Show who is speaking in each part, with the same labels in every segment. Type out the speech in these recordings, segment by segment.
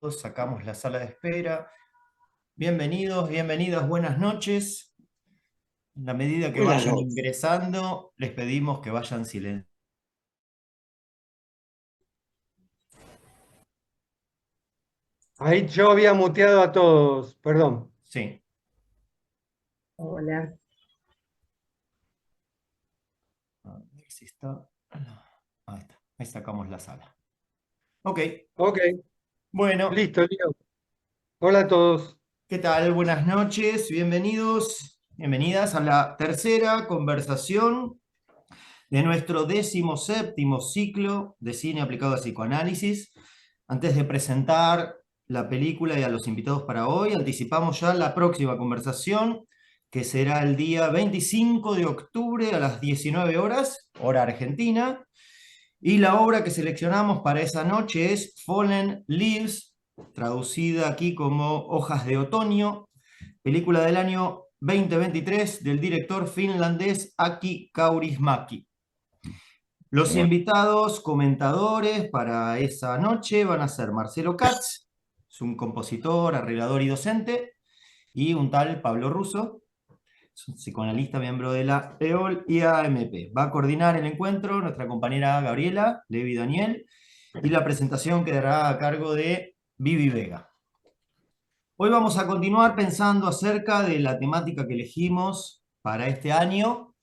Speaker 1: Sacamos la sala de espera. Bienvenidos, bienvenidas, buenas noches. En la medida que
Speaker 2: Buenas
Speaker 1: vayan
Speaker 2: noches.
Speaker 1: ingresando, les pedimos que vayan silenciando.
Speaker 2: Ahí yo había muteado a todos, perdón.
Speaker 1: Sí,
Speaker 3: Hola.
Speaker 1: a ver si está. Ahí está, ahí sacamos la sala. Ok,
Speaker 2: Ok,
Speaker 1: bueno,
Speaker 2: listo, Leo. Hola a todos.
Speaker 1: ¿qué tal? Buenas noches, bienvenidos, bienvenidas a la tercera conversación de nuestro 17º ciclo de cine aplicado a psicoanálisis. Antes de presentar la película y a los invitados para hoy, anticipamos ya la próxima conversación, que será el día 25 de octubre a las 19 horas, hora argentina. Y la obra que seleccionamos para esa noche es Fallen Leaves, traducida aquí como Hojas de Otoño, película del año 2023 del director finlandés Aki Kaurismäki. Los invitados comentadores para esa noche van a ser Marcelo Katz, es un compositor, arreglador y docente, y un tal Pablo Russo, es un psicoanalista miembro de la EOL y AMP. Va a coordinar el encuentro nuestra compañera Gabriela Levi Daniel, y la presentación quedará a cargo de Vivi Vega. Hoy vamos a continuar pensando acerca de la temática que elegimos para este año,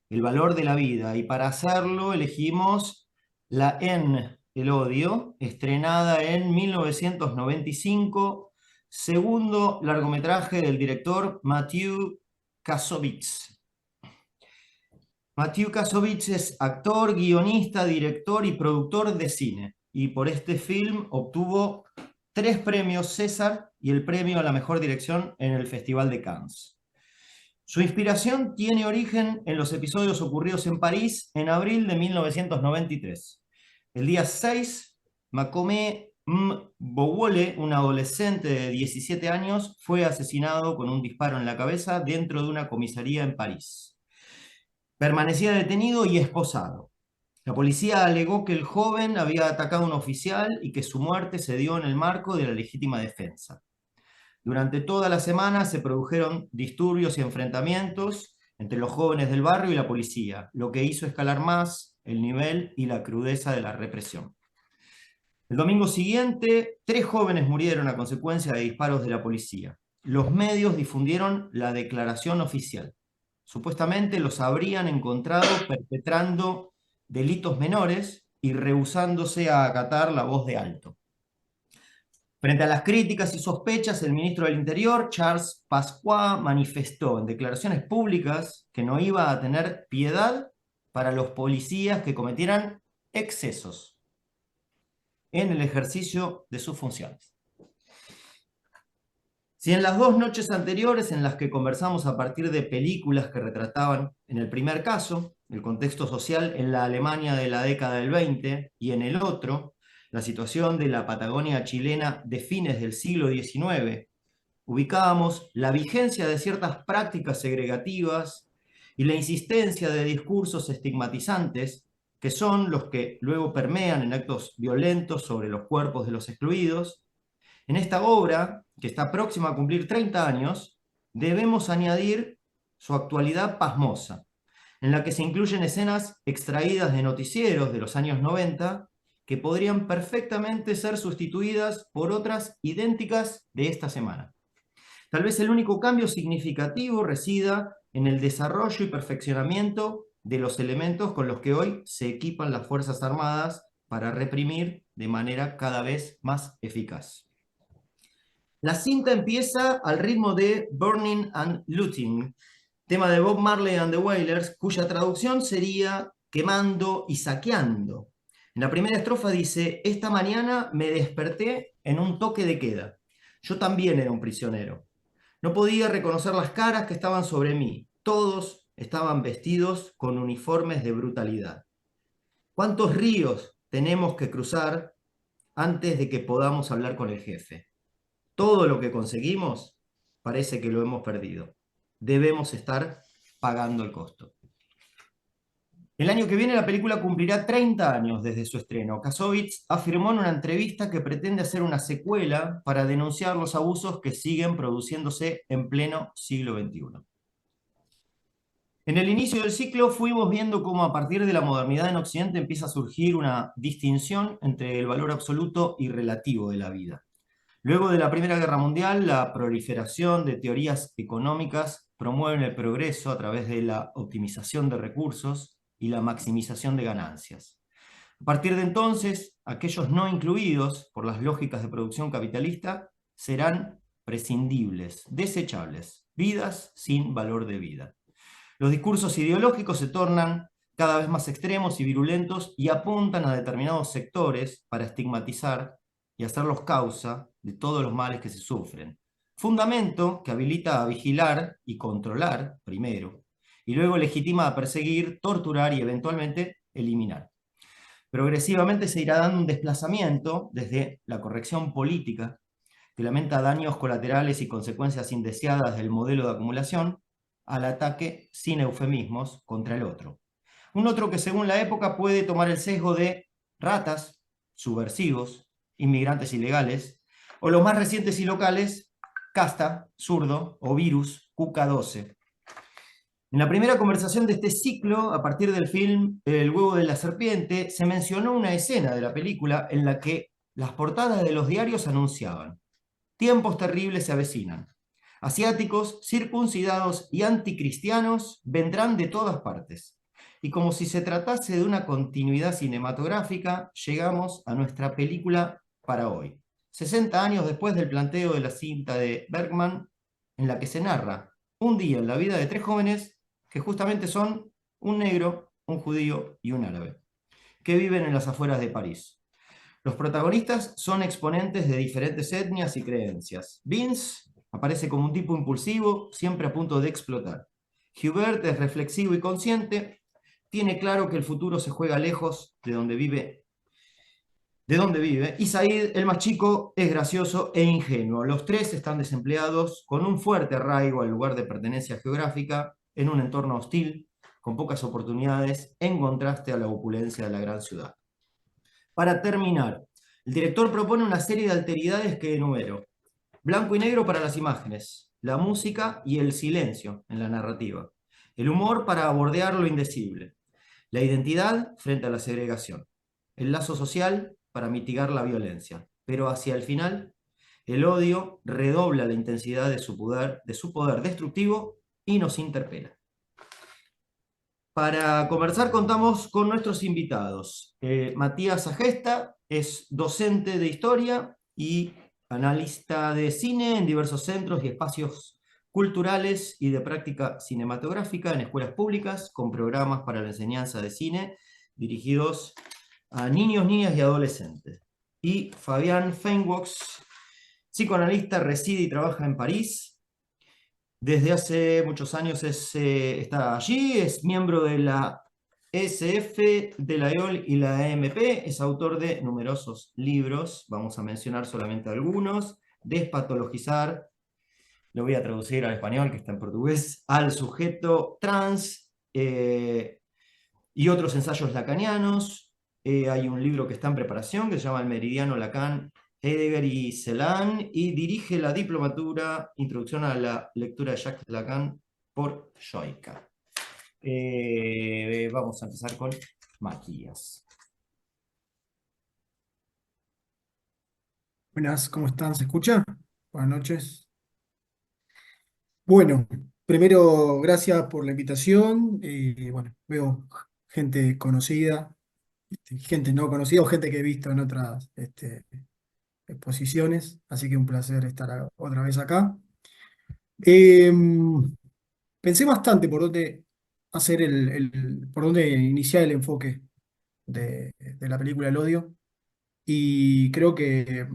Speaker 1: el valor de la vida, y para hacerlo elegimos La En, el odio, estrenada en 1995, segundo largometraje del director Matthew Kassovitz. Matthew Kassovitz es actor, guionista, director y productor de cine, y por este film obtuvo 3 premios César y el premio a la mejor dirección en el Festival de Cannes. Su inspiración tiene origen en los episodios ocurridos en París en abril de 1993. El día 6, Makome Mbowole, un adolescente de 17 años, fue asesinado con un disparo en la cabeza dentro de una comisaría en París. Permanecía detenido y esposado. La policía alegó que el joven había atacado a un oficial y que su muerte se dio en el marco de la legítima defensa. Durante toda la semana se produjeron disturbios y enfrentamientos entre los jóvenes del barrio y la policía, lo que hizo escalar más el nivel y la crudeza de la represión. El domingo siguiente, 3 jóvenes murieron a consecuencia de disparos de la policía. Los medios difundieron la declaración oficial. Supuestamente los habrían encontrado perpetrando delitos menores y rehusándose a acatar la voz de alto. Frente a las críticas y sospechas, el ministro del Interior, Charles Pasqua, manifestó en declaraciones públicas que no iba a tener piedad para los policías que cometieran excesos en el ejercicio de sus funciones. Si en las 2 noches anteriores en las que conversamos a partir de películas que retrataban, en el primer caso, el contexto social en la Alemania de la década del 20 y en el otro, la situación de la Patagonia chilena de fines del siglo XIX, ubicábamos la vigencia de ciertas prácticas segregativas y la insistencia de discursos estigmatizantes que son los que luego permean en actos violentos sobre los cuerpos de los excluidos. En esta obra, que está próxima a cumplir 30 años, debemos añadir su actualidad pasmosa, en la que se incluyen escenas extraídas de noticieros de los años 90 que podrían perfectamente ser sustituidas por otras idénticas de esta semana. Tal vez el único cambio significativo resida en el desarrollo y perfeccionamiento de los elementos con los que hoy se equipan las Fuerzas Armadas para reprimir de manera cada vez más eficaz. La cinta empieza al ritmo de Burning and Looting, tema de Bob Marley and the Wailers, cuya traducción sería quemando y saqueando. En la primera estrofa dice: esta mañana me desperté en un toque de queda. Yo también era un prisionero. No podía reconocer las caras que estaban sobre mí. Todos estaban vestidos con uniformes de brutalidad. ¿Cuántos ríos tenemos que cruzar antes de que podamos hablar con el jefe? Todo lo que conseguimos parece que lo hemos perdido. Debemos estar pagando el costo. El año que viene la película cumplirá 30 años desde su estreno. Kasovitz afirmó en una entrevista que pretende hacer una secuela para denunciar los abusos que siguen produciéndose en pleno siglo XXI. En el inicio del ciclo fuimos viendo cómo a partir de la modernidad en Occidente empieza a surgir una distinción entre el valor absoluto y relativo de la vida. Luego de la Primera Guerra Mundial, la proliferación de teorías económicas promueven el progreso a través de la optimización de recursos y la maximización de ganancias. A partir de entonces, aquellos no incluidos por las lógicas de producción capitalista serán prescindibles, desechables, vidas sin valor de vida. Los discursos ideológicos se tornan cada vez más extremos y virulentos y apuntan a determinados sectores para estigmatizar y hacerlos causa de todos los males que se sufren. Fundamento que habilita a vigilar y controlar primero, y luego legitima a perseguir, torturar y eventualmente eliminar. Progresivamente se irá dando un desplazamiento desde la corrección política, que lamenta daños colaterales y consecuencias indeseadas del modelo de acumulación, al ataque sin eufemismos contra el otro. Un otro que según la época puede tomar el sesgo de ratas, subversivos, inmigrantes ilegales, o los más recientes y locales, casta, zurdo o virus, QK12. En la primera conversación de este ciclo, a partir del film El huevo de la serpiente, se mencionó una escena de la película en la que las portadas de los diarios anunciaban: tiempos terribles se avecinan. Asiáticos, circuncidados y anticristianos vendrán de todas partes. Y como si se tratase de una continuidad cinematográfica, llegamos a nuestra película para hoy. 60 años después del planteo de la cinta de Bergman, en la que se narra un día en la vida de tres jóvenes que justamente son un negro, un judío y un árabe, que viven en las afueras de París. Los protagonistas son exponentes de diferentes etnias y creencias. Vince aparece como un tipo impulsivo, siempre a punto de explotar. Hubert es reflexivo y consciente, tiene claro que el futuro se juega lejos de donde vive, y Said, el más chico, es gracioso e ingenuo. Los tres están desempleados, con un fuerte arraigo al lugar de pertenencia geográfica, en un entorno hostil, con pocas oportunidades, en contraste a la opulencia de la gran ciudad. Para terminar, el director propone una serie de alteridades que enumero: blanco y negro para las imágenes, la música y el silencio en la narrativa, el humor para bordear lo indecible, la identidad frente a la segregación, el lazo social para mitigar la violencia, pero hacia el final, el odio redobla la intensidad de su poder destructivo y nos interpela. Para conversar contamos con nuestros invitados. Matías Agesta es docente de historia y analista de cine en diversos centros y espacios culturales y de práctica cinematográfica en escuelas públicas, con programas para la enseñanza de cine dirigidos a niños, niñas y adolescentes. Y Fabián Feinwox, psicoanalista, reside y trabaja en París. Desde hace muchos años está allí, es miembro de la ESF, de la EOL y la EMP, es autor de numerosos libros, vamos a mencionar solamente algunos: Despatologizar, lo voy a traducir al español, que está en portugués, al sujeto trans, y otros ensayos lacanianos. Hay un libro que está en preparación que se llama El Meridiano Lacan, Heidegger y Celan, y dirige la diplomatura Introducción a la lectura de Jacques Lacan por Joica. Vamos a empezar con Matías.
Speaker 3: Buenas, ¿cómo están? ¿Se escucha? Buenas noches. Bueno, primero, gracias por la invitación. Bueno, veo gente conocida, gente no conocida o gente que he visto en otras exposiciones, así que un placer estar otra vez acá. Eh, Pensé bastante por dónde hacer por dónde iniciar el enfoque de la película El Odio, y creo que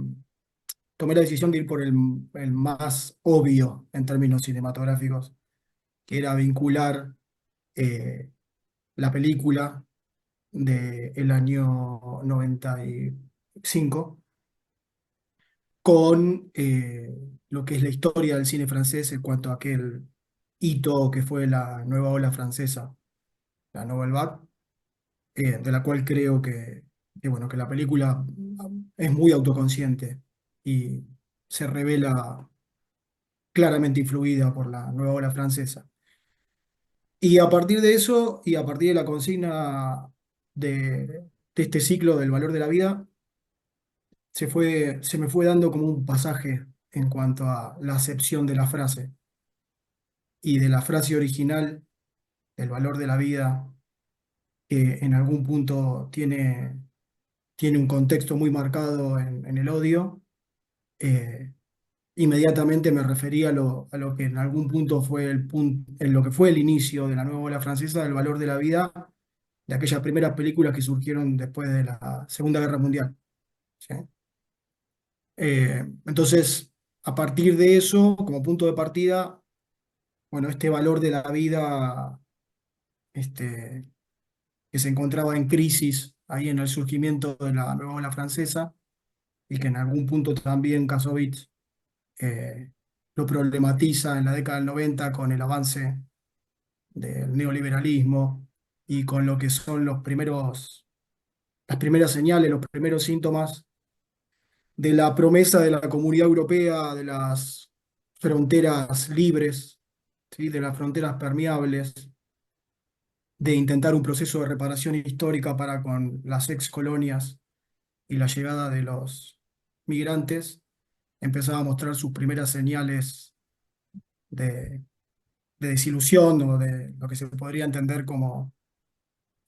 Speaker 3: tomé la decisión de ir por el más obvio en términos cinematográficos, que era vincular eh, la película del año 95 con lo que es la historia del cine francés en cuanto a aquel hito que fue la nueva ola francesa, la Nouvelle Vague. de la cual creo bueno, que la película es muy autoconsciente y se revela claramente influida por la nueva ola francesa. Y a partir de eso, y a partir de la consigna de este ciclo del valor de la vida, se me fue dando como un pasaje en cuanto a la acepción de la frase y de la frase original, el valor de la vida, que en algún punto tiene un contexto muy marcado en el odio. eh, Inmediatamente me refería a lo que en algún punto fue en lo que fue el inicio de la nueva ola francesa del valor de la vida, de aquellas primeras películas que surgieron después de la Segunda Guerra Mundial. ¿Sí? Entonces, a partir de eso, como punto de partida, bueno, este valor de la vida, este, que se encontraba en crisis ahí en el surgimiento de la nueva ola francesa, y que en algún punto también Kassovitz eh, lo problematiza en la década del 90 con el avance del neoliberalismo y con lo que son las primeras señales, los primeros síntomas de la promesa de la Comunidad Europea, de las fronteras libres, ¿sí? De las fronteras permeables, de intentar un proceso de reparación histórica para con las ex colonias y la llegada de los migrantes, empezaba a mostrar sus primeras señales de, de desilusión o de lo que se podría entender como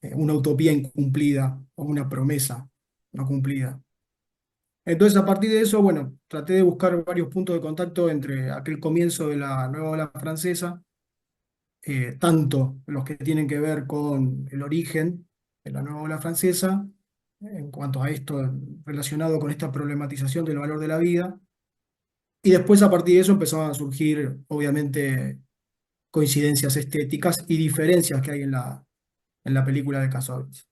Speaker 3: una utopía incumplida o una promesa no cumplida. Entonces, a partir de eso, bueno, traté de buscar varios puntos de contacto entre aquel comienzo de la nueva ola francesa, tanto los que tienen que ver con el origen de la nueva ola francesa, en cuanto a esto relacionado con esta problematización del valor de la vida, y después a partir de eso empezaban a surgir, obviamente, coincidencias estéticas y diferencias que hay en la película de Kassovitz.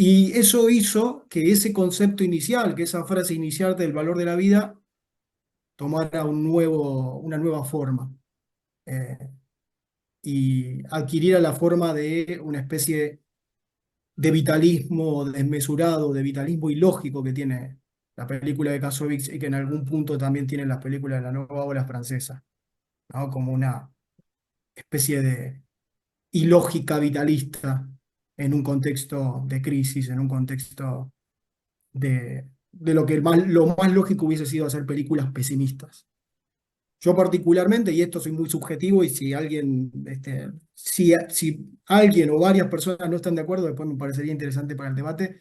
Speaker 3: Y eso hizo que ese concepto inicial, que esa frase inicial del valor de la vida, tomara una nueva forma eh, y adquiriera la forma de una especie de vitalismo desmesurado, de vitalismo ilógico que tiene la película de Kassovitz y que en algún punto también tiene las películas de la nueva ola francesa, ¿no? Como una especie de ilógica vitalista en un contexto de crisis, en un contexto de lo más lógico hubiese sido hacer películas pesimistas. Yo particularmente, y esto soy muy subjetivo, y si alguien, si alguien o varias personas no están de acuerdo, después me parecería interesante para el debate.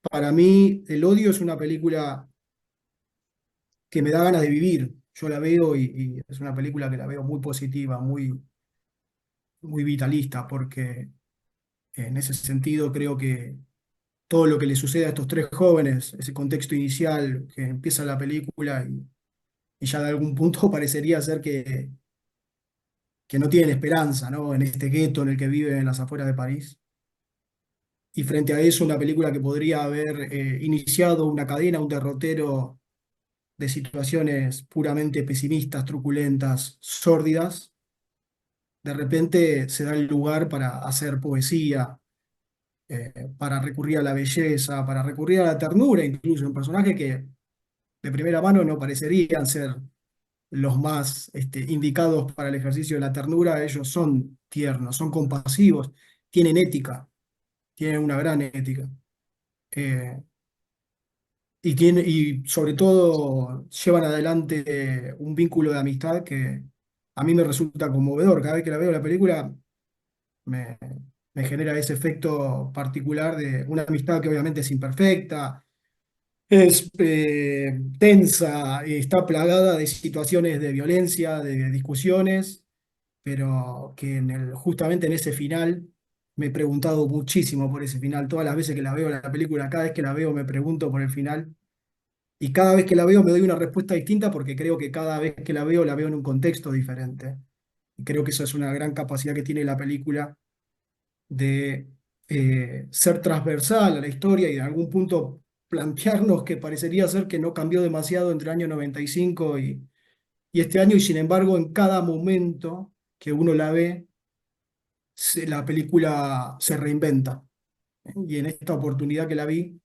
Speaker 3: Para mí, El odio es una película que me da ganas de vivir. Yo la veo y es una película que la veo muy positiva, muy vitalista, porque en ese sentido creo que todo lo que le sucede a estos tres jóvenes, ese contexto inicial que empieza la película y ya de algún punto parecería ser que no tienen esperanza, ¿no? En este gueto en el que viven en las afueras de París. Y frente a eso, una película que podría haber iniciado una cadena, un derrotero de situaciones puramente pesimistas, truculentas, sórdidas, de repente se da el lugar para hacer poesía, para recurrir a la belleza, para recurrir a la ternura, incluso un personaje que de primera mano no parecerían ser los más indicados para el ejercicio de la ternura. Ellos son tiernos, son compasivos, tienen ética, tienen una gran ética. Eh, y sobre todo llevan adelante un vínculo de amistad que a mí me resulta conmovedor. Cada vez que la veo la película me, me genera ese efecto particular de una amistad que obviamente es imperfecta, es tensa, está plagada de situaciones de violencia, de discusiones, pero que justamente en ese final me he preguntado muchísimo por ese final. Todas las veces que la veo la película, cada vez que la veo me pregunto por el final. Y cada vez que la veo me doy una respuesta distinta porque creo que cada vez que la veo en un contexto diferente. Y creo que eso es una gran capacidad que tiene la película de ser transversal a la historia y de algún punto plantearnos que parecería ser que no cambió demasiado entre el año 95 y este año, y sin embargo en cada momento que uno la ve, la película se reinventa, Y en esta oportunidad que la vi,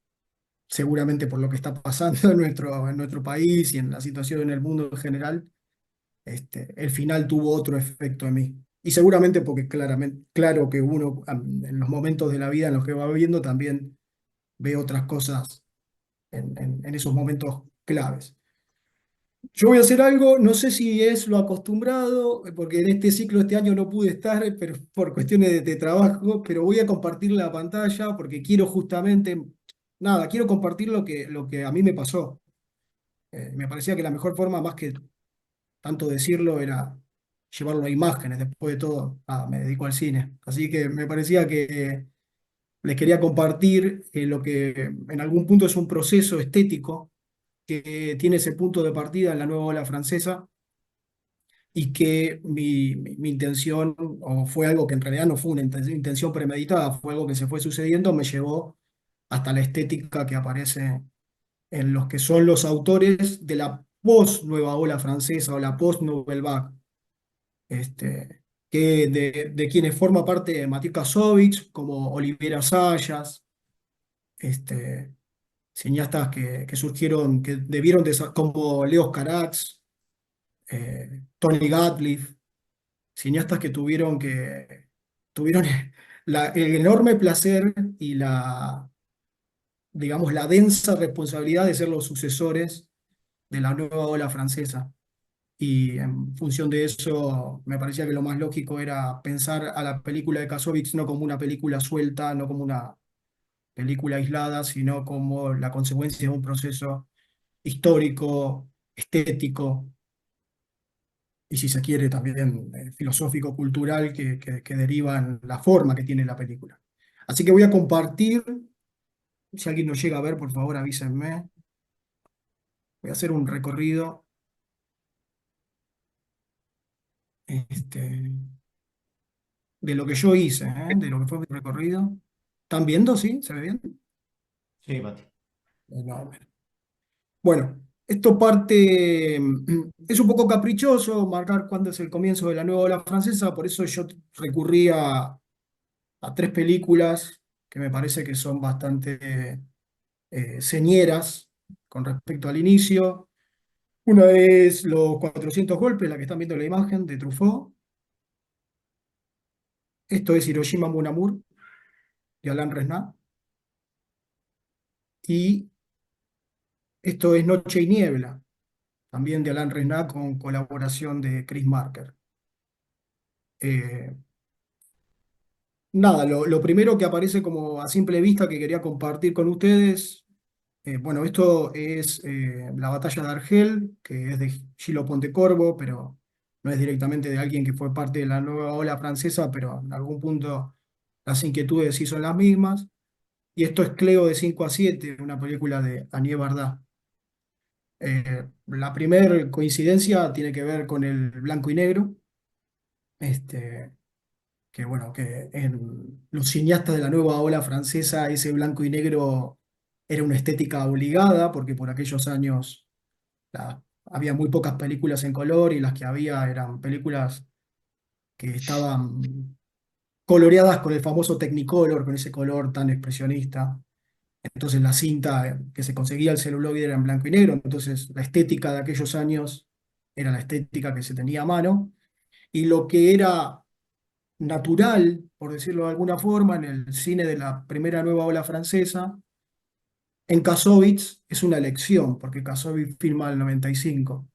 Speaker 3: seguramente por lo que está pasando en nuestro país y en la situación en el mundo en general, el final tuvo otro efecto en mí. Y seguramente porque claramente, claro que uno en los momentos de la vida en los que va viviendo también ve otras cosas en esos momentos claves. Yo voy a hacer algo, no sé si es lo acostumbrado, porque en este ciclo este año no pude estar, pero por cuestiones de trabajo, pero voy a compartir la pantalla porque quiero justamente, nada, quiero compartir lo que a mí me pasó. Me parecía que la mejor forma, más que tanto decirlo, era llevarlo a imágenes. Después de todo, me dedico al cine. Así que me parecía que les quería compartir lo que en algún punto es un proceso estético que tiene ese punto de partida en la nueva ola francesa y que mi intención, o fue algo que en realidad no fue una intención premeditada, fue algo que se fue sucediendo, me llevó hasta la estética que aparece en los que son los autores de la post-nueva ola francesa o la post-Nouvelle Vague, de quienes forma parte Mathieu Kassovitz, como Olivier Assayas, este, cineastas que surgieron, que debieron, como Leos Carax, Tony Gatliff, cineastas que tuvieron el enorme placer y digamos, la densa responsabilidad de ser los sucesores de la nueva ola francesa. Y en función de eso, me parecía que lo más lógico era pensar a la película de Kassovitz no como una película suelta, no como una película aislada, sino como la consecuencia de un proceso histórico, estético, y si se quiere también filosófico, cultural, que deriva en la forma que tiene la película. Así que voy a compartir, si alguien nos llega a ver, por favor avísenme. Voy a hacer un recorrido este, de lo que yo hice, de lo que fue mi recorrido. ¿Están viendo? ¿Sí? ¿Se ve bien?
Speaker 1: Sí, Mati.
Speaker 3: No. Bueno, esto parte, es un poco caprichoso marcar cuándo es el comienzo de la nueva ola francesa, por eso yo recurrí a tres películas que me parece que son bastante señeras con respecto al inicio. Una es Los 400 golpes, la que están viendo en la imagen, de Truffaut. Esto es Hiroshima Mon Amour, de Alain Resnais. Y esto es Noche y Niebla, también de Alain Resnais con colaboración de Chris Marker. Eh, Nada, lo primero que aparece como a simple vista que quería compartir con ustedes, bueno, esto es la batalla de Argel, que es de Gillo Pontecorvo, pero no es directamente de alguien que fue parte de la nueva ola francesa, pero en algún punto las inquietudes sí son las mismas. Y esto es Cleo de 5 a 7, una película de Agnieszka Varda. La primera coincidencia tiene que ver con el blanco y negro, este, que bueno, que en los cineastas de la nueva ola francesa ese blanco y negro era una estética obligada, porque por aquellos años había muy pocas películas en color y las que había eran películas que estaban coloreadas con el famoso Technicolor, con ese color tan expresionista. Entonces la cinta que se conseguía el celuloide era en blanco y negro, entonces la estética de aquellos años era la estética que se tenía a mano, y lo que era natural, por decirlo de alguna forma, en el cine de la primera nueva ola francesa, en Kassovitz es una elección, porque Kassovitz filma el 95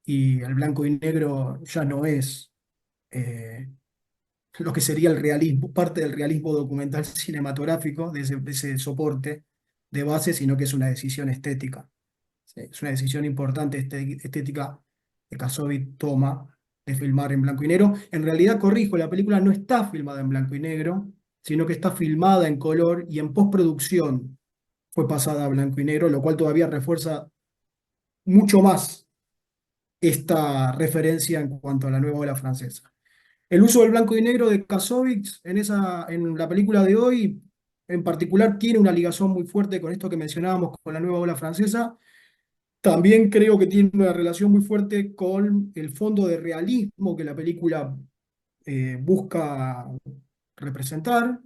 Speaker 3: y el blanco y negro ya no es eh, lo que sería el realismo, parte del realismo documental cinematográfico, de ese soporte de base, sino que es una decisión estética. ¿Sí? Es una decisión importante estética que Kassovitz toma de filmar en blanco y negro. En realidad, corrijo, la película no está filmada en blanco y negro, sino que está filmada en color y en postproducción fue pasada a blanco y negro, lo cual todavía refuerza mucho más esta referencia en cuanto a la nueva ola francesa. El uso del blanco y negro de Kassovitz en la película de hoy, en particular, tiene una ligación muy fuerte con esto que mencionábamos con la nueva ola francesa. También creo que tiene una relación muy fuerte con el fondo de realismo que la película busca representar.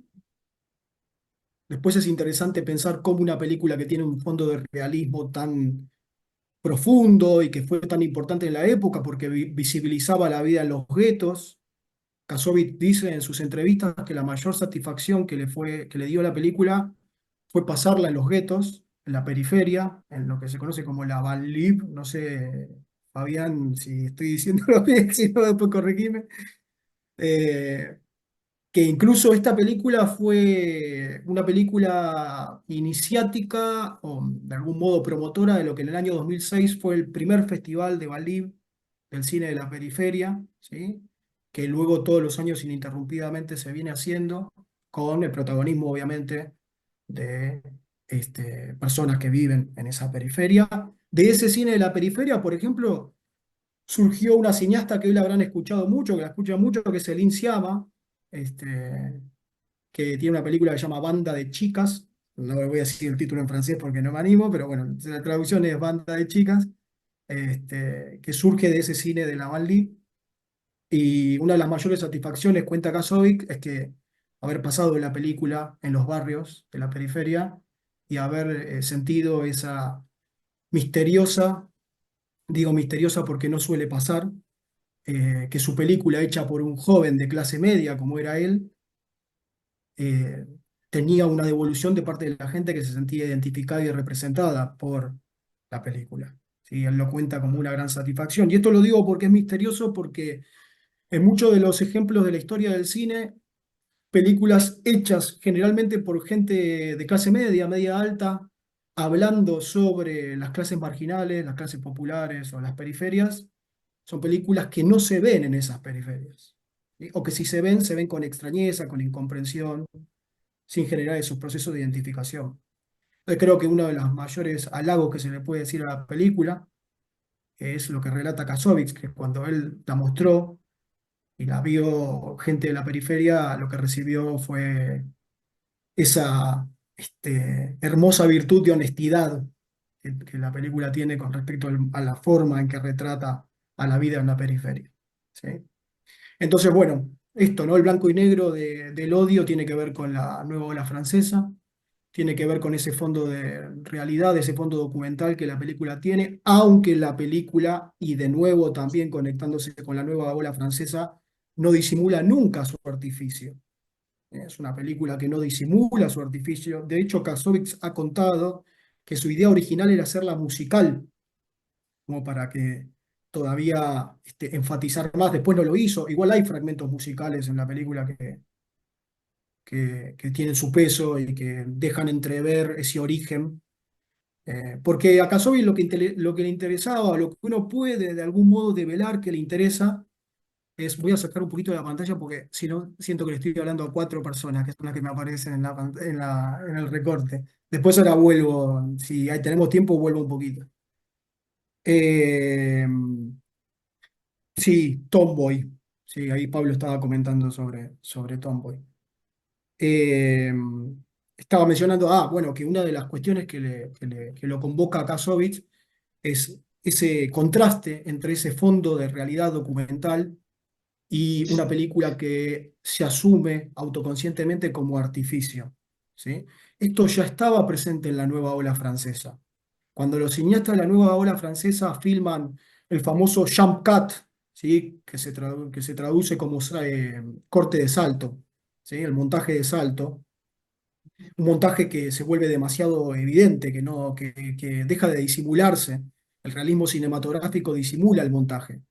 Speaker 3: Después es interesante pensar cómo una película que tiene un fondo de realismo tan profundo y que fue tan importante en la época porque visibilizaba la vida en los guetos. Kasovitz dice en sus entrevistas que la mayor satisfacción que le dio la película fue pasarla en los guetos, en la periferia, en lo que se conoce como la banlieue. No sé, Fabián, si estoy diciéndolo bien, si no, después corregime. Eh, que incluso esta película fue una película iniciática o de algún modo promotora de lo que en el año 2006 fue el primer festival de Balib del cine de la periferia, ¿sí? Que luego todos los años ininterrumpidamente se viene haciendo con el protagonismo obviamente de personas que viven en esa periferia. De ese cine de la periferia, por ejemplo, surgió una cineasta que hoy la habrán escuchado mucho, que la escuchan mucho, que es Céline Sciamma, este, que tiene una película que se llama Banda de Chicas. No le voy a decir el título en francés porque no me animo, pero bueno, la traducción es Banda de Chicas, que surge de ese cine de la Banlieue. Y una de las mayores satisfacciones, cuenta Kasovic, es que haber pasado la película en los barrios de la periferia y haber sentido esa misteriosa, digo misteriosa porque no suele pasar, que su película hecha por un joven de clase media como era él, eh, tenía una devolución de parte de la gente que se sentía identificada y representada por la película. ¿Sí? Él lo cuenta como una gran satisfacción. Y esto lo digo porque es misterioso, porque en muchos de los ejemplos de la historia del cine, películas hechas generalmente por gente de clase media, media alta, hablando sobre las clases marginales, las clases populares o las periferias, son películas que no se ven en esas periferias. ¿Sí? O que si se ven con extrañeza, con incomprensión, sin generar esos procesos de identificación. Creo que uno de los mayores halagos que se le puede decir a la película es lo que relata Kassovitz, que cuando él la mostró y la vio gente de la periferia, lo que recibió fue esa hermosa virtud de honestidad que la película tiene con respecto a la forma en que retrata a la vida en la periferia. ¿Sí? Entonces, bueno, esto, ¿no? El blanco y negro del odio tiene que ver con la nueva ola francesa, tiene que ver con ese fondo de realidad, ese fondo documental que la película tiene, aunque la película, y de nuevo también conectándose con la nueva ola francesa, no disimula nunca su artificio. Es una película que no disimula su artificio. De hecho, Kassovitz ha contado que su idea original era hacerla musical, como para que todavía enfatizar más. Después no lo hizo. Igual hay fragmentos musicales en la película que tienen su peso y que dejan entrever ese origen. Porque a Kassovitz lo que le interesaba, o lo que uno puede de algún modo develar que le interesa, voy a sacar un poquito de la pantalla porque si no, siento que le estoy hablando a cuatro personas, que son las que me aparecen en el recorte. Después ahora vuelvo, si ahí tenemos tiempo, vuelvo un poquito. Eh, sí, Tomboy. Sí, ahí Pablo estaba comentando sobre Tomboy. Eh, estaba mencionando, bueno, que una de las cuestiones que lo convoca a Kassovitz es ese contraste entre ese fondo de realidad documental y una película que se asume autoconscientemente como artificio. ¿Sí? Esto ya estaba presente en la nueva ola francesa. Cuando los cineastas de la nueva ola francesa filman el famoso jump cut, ¿sí? Que se traduce como corte de salto, ¿sí? El montaje de salto, un montaje que se vuelve demasiado evidente, que deja de disimularse. El realismo cinematográfico disimula el montaje.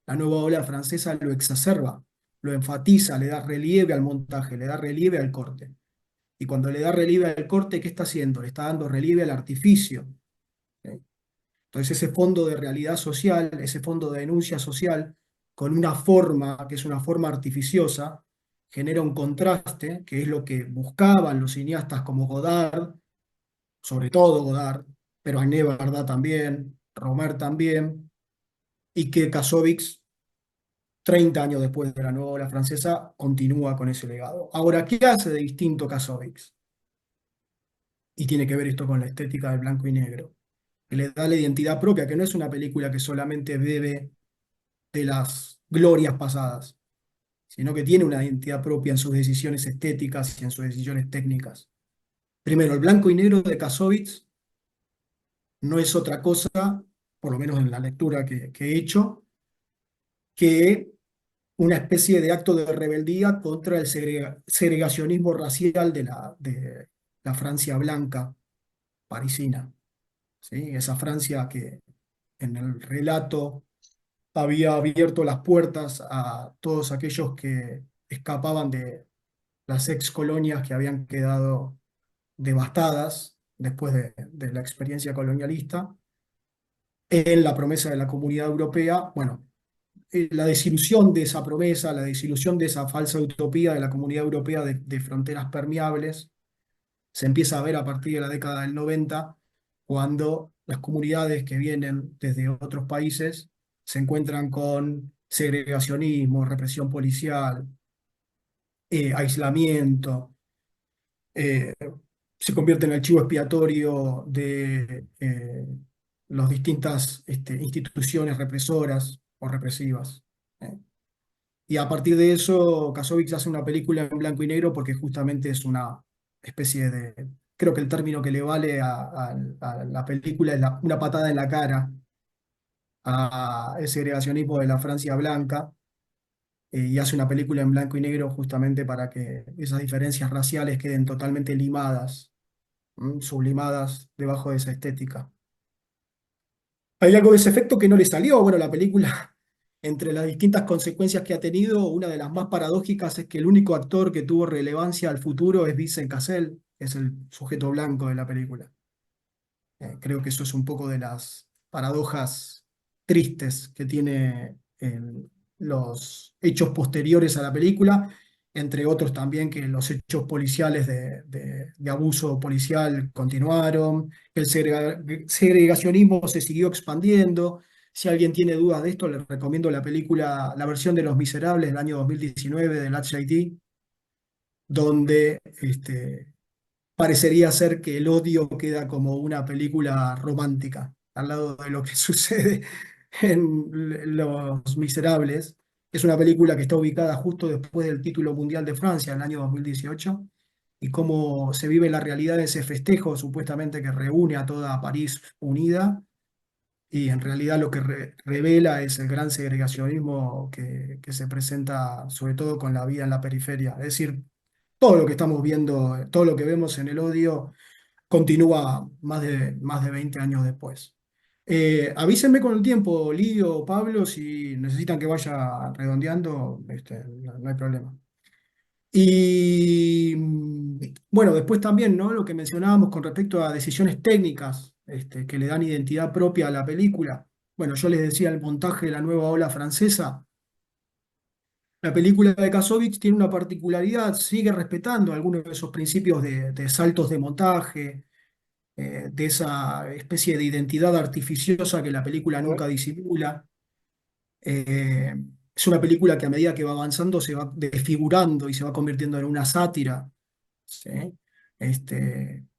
Speaker 3: La nueva ola francesa lo exacerba, lo enfatiza, le da relieve al montaje, le da relieve al corte. Y cuando le da relieve al corte, ¿qué está haciendo? Le está dando relieve al artificio. ¿Sí? Entonces ese fondo de realidad social, ese fondo de denuncia social, con una forma que es una forma artificiosa, genera un contraste, que es lo que buscaban los cineastas como Godard, sobre todo Godard, pero Agnès Varda también, Romer también, y que Kassovitz, 30 años después de la nueva ola francesa, continúa con ese legado. Ahora, ¿qué hace de distinto Kassovitz? Y tiene que ver esto con la estética del blanco y negro, que le da la identidad propia, que no es una película que solamente bebe de las glorias pasadas, sino que tiene una identidad propia en sus decisiones estéticas y en sus decisiones técnicas. Primero, el blanco y negro de Kassovitz no es otra cosa, por lo menos en la lectura que he hecho, que una especie de acto de rebeldía contra el segregacionismo racial de la Francia blanca parisina, ¿sí? Esa Francia que en el relato había abierto las puertas a todos aquellos que escapaban de las ex colonias que habían quedado devastadas después de la experiencia colonialista, en la promesa de la Comunidad Europea. Bueno, la desilusión de esa promesa, la desilusión de esa falsa utopía de la Comunidad Europea de fronteras permeables, se empieza a ver a partir de la década del 90, cuando las comunidades que vienen desde otros países se encuentran con segregacionismo, represión policial, aislamiento, eh, se convierte en el chivo expiatorio de las distintas instituciones represoras o represivas. ¿Eh? Y a partir de eso, Kasovitz hace una película en blanco y negro porque justamente es una especie de, creo que el término que le vale a la película es una patada en la cara a ese segregacionismo de la Francia blanca, y hace una película en blanco y negro justamente para que esas diferencias raciales queden totalmente limadas, sublimadas debajo de esa estética. Hay algo de ese efecto que no le salió. Bueno, la película, entre las distintas consecuencias que ha tenido, una de las más paradójicas es que el único actor que tuvo relevancia al futuro es Vincent Cassel, que es el sujeto blanco de la película. Creo que eso es un poco de las paradojas tristes que tiene los hechos posteriores a la película, entre otros también que los hechos policiales de abuso policial continuaron, el segregacionismo se siguió expandiendo. Si alguien tiene dudas de esto, les recomiendo la película, la versión de Los Miserables del año 2019 del HID, donde parecería ser que el odio queda como una película romántica al lado de lo que sucede en Los Miserables. Es una película que está ubicada justo después del título mundial de Francia, en el año 2018, y cómo se vive la realidad de ese festejo supuestamente que reúne a toda París unida, y en realidad lo que revela es el gran segregacionismo que se presenta sobre todo con la vida en la periferia. Es decir, todo lo que estamos viendo, todo lo que vemos en el odio continúa más de 20 años después. Avísenme con el tiempo, Lío o Pablo, si necesitan que vaya redondeando, no hay problema. Y bueno, después también, ¿no? Lo que mencionábamos con respecto a decisiones técnicas, que le dan identidad propia a la película. Bueno, yo les decía el montaje de la nueva ola francesa. La película de Kasovitz tiene una particularidad, sigue respetando algunos de esos principios de saltos de montaje, de esa especie de identidad artificiosa que la película nunca disimula. Eh, es una película que a medida que va avanzando se va desfigurando y se va convirtiendo en una sátira, ¿sí?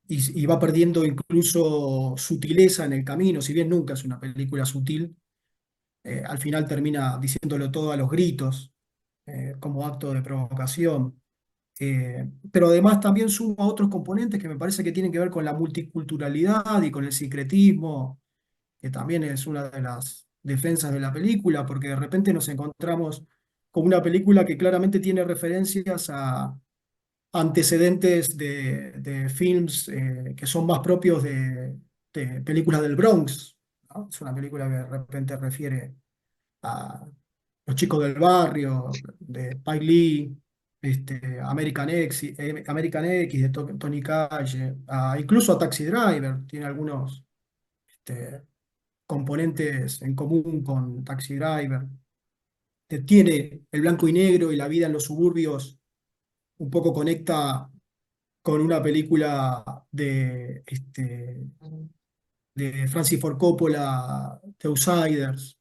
Speaker 3: Y va perdiendo incluso sutileza en el camino, si bien nunca es una película sutil, al final termina diciéndolo todo a los gritos, como acto de provocación. Pero además también suma otros componentes que me parece que tienen que ver con la multiculturalidad y con el sincretismo, que también es una de las defensas de la película, porque de repente nos encontramos con una película que claramente tiene referencias a antecedentes de films que son más propios de películas del Bronx, ¿no? Es una película que de repente refiere a Los Chicos del Barrio, de Spike Lee, American X de Tony Calle, incluso a Taxi Driver, tiene algunos este, componentes en común con Taxi Driver. Tiene el blanco y negro y la vida en los suburbios, un poco conecta con una película de Francis Ford Coppola, The Outsiders,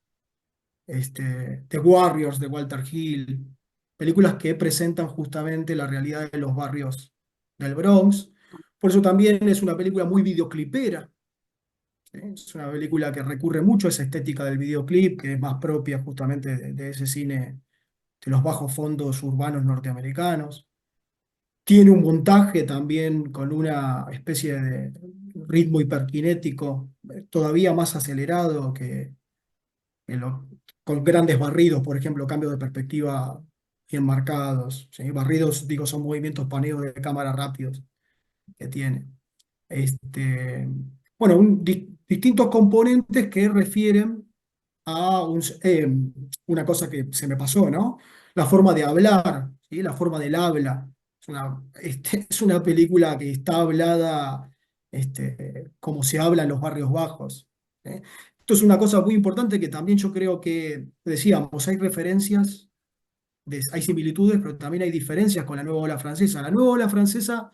Speaker 3: The Warriors de Walter Hill, películas que presentan justamente la realidad de los barrios del Bronx. Por eso también es una película muy videoclipera, ¿sí? Es una película que recurre mucho a esa estética del videoclip, que es más propia justamente de ese cine de los bajos fondos urbanos norteamericanos. Tiene un montaje también con una especie de ritmo hiperkinético todavía más acelerado que con grandes barridos, por ejemplo, cambios de perspectiva bien marcados. ¿Sí? Barridos, digo, son movimientos paneo de cámara rápidos que tiene. Este, bueno, distintos componentes que refieren a una cosa que se me pasó, ¿no? La forma de hablar, ¿sí? La forma del habla. Es una película que está hablada como se habla en los barrios bajos. ¿Eh? Esto es una cosa muy importante que también yo creo que, decíamos, hay referencias, hay similitudes, pero también hay diferencias con la nueva ola francesa. La nueva ola francesa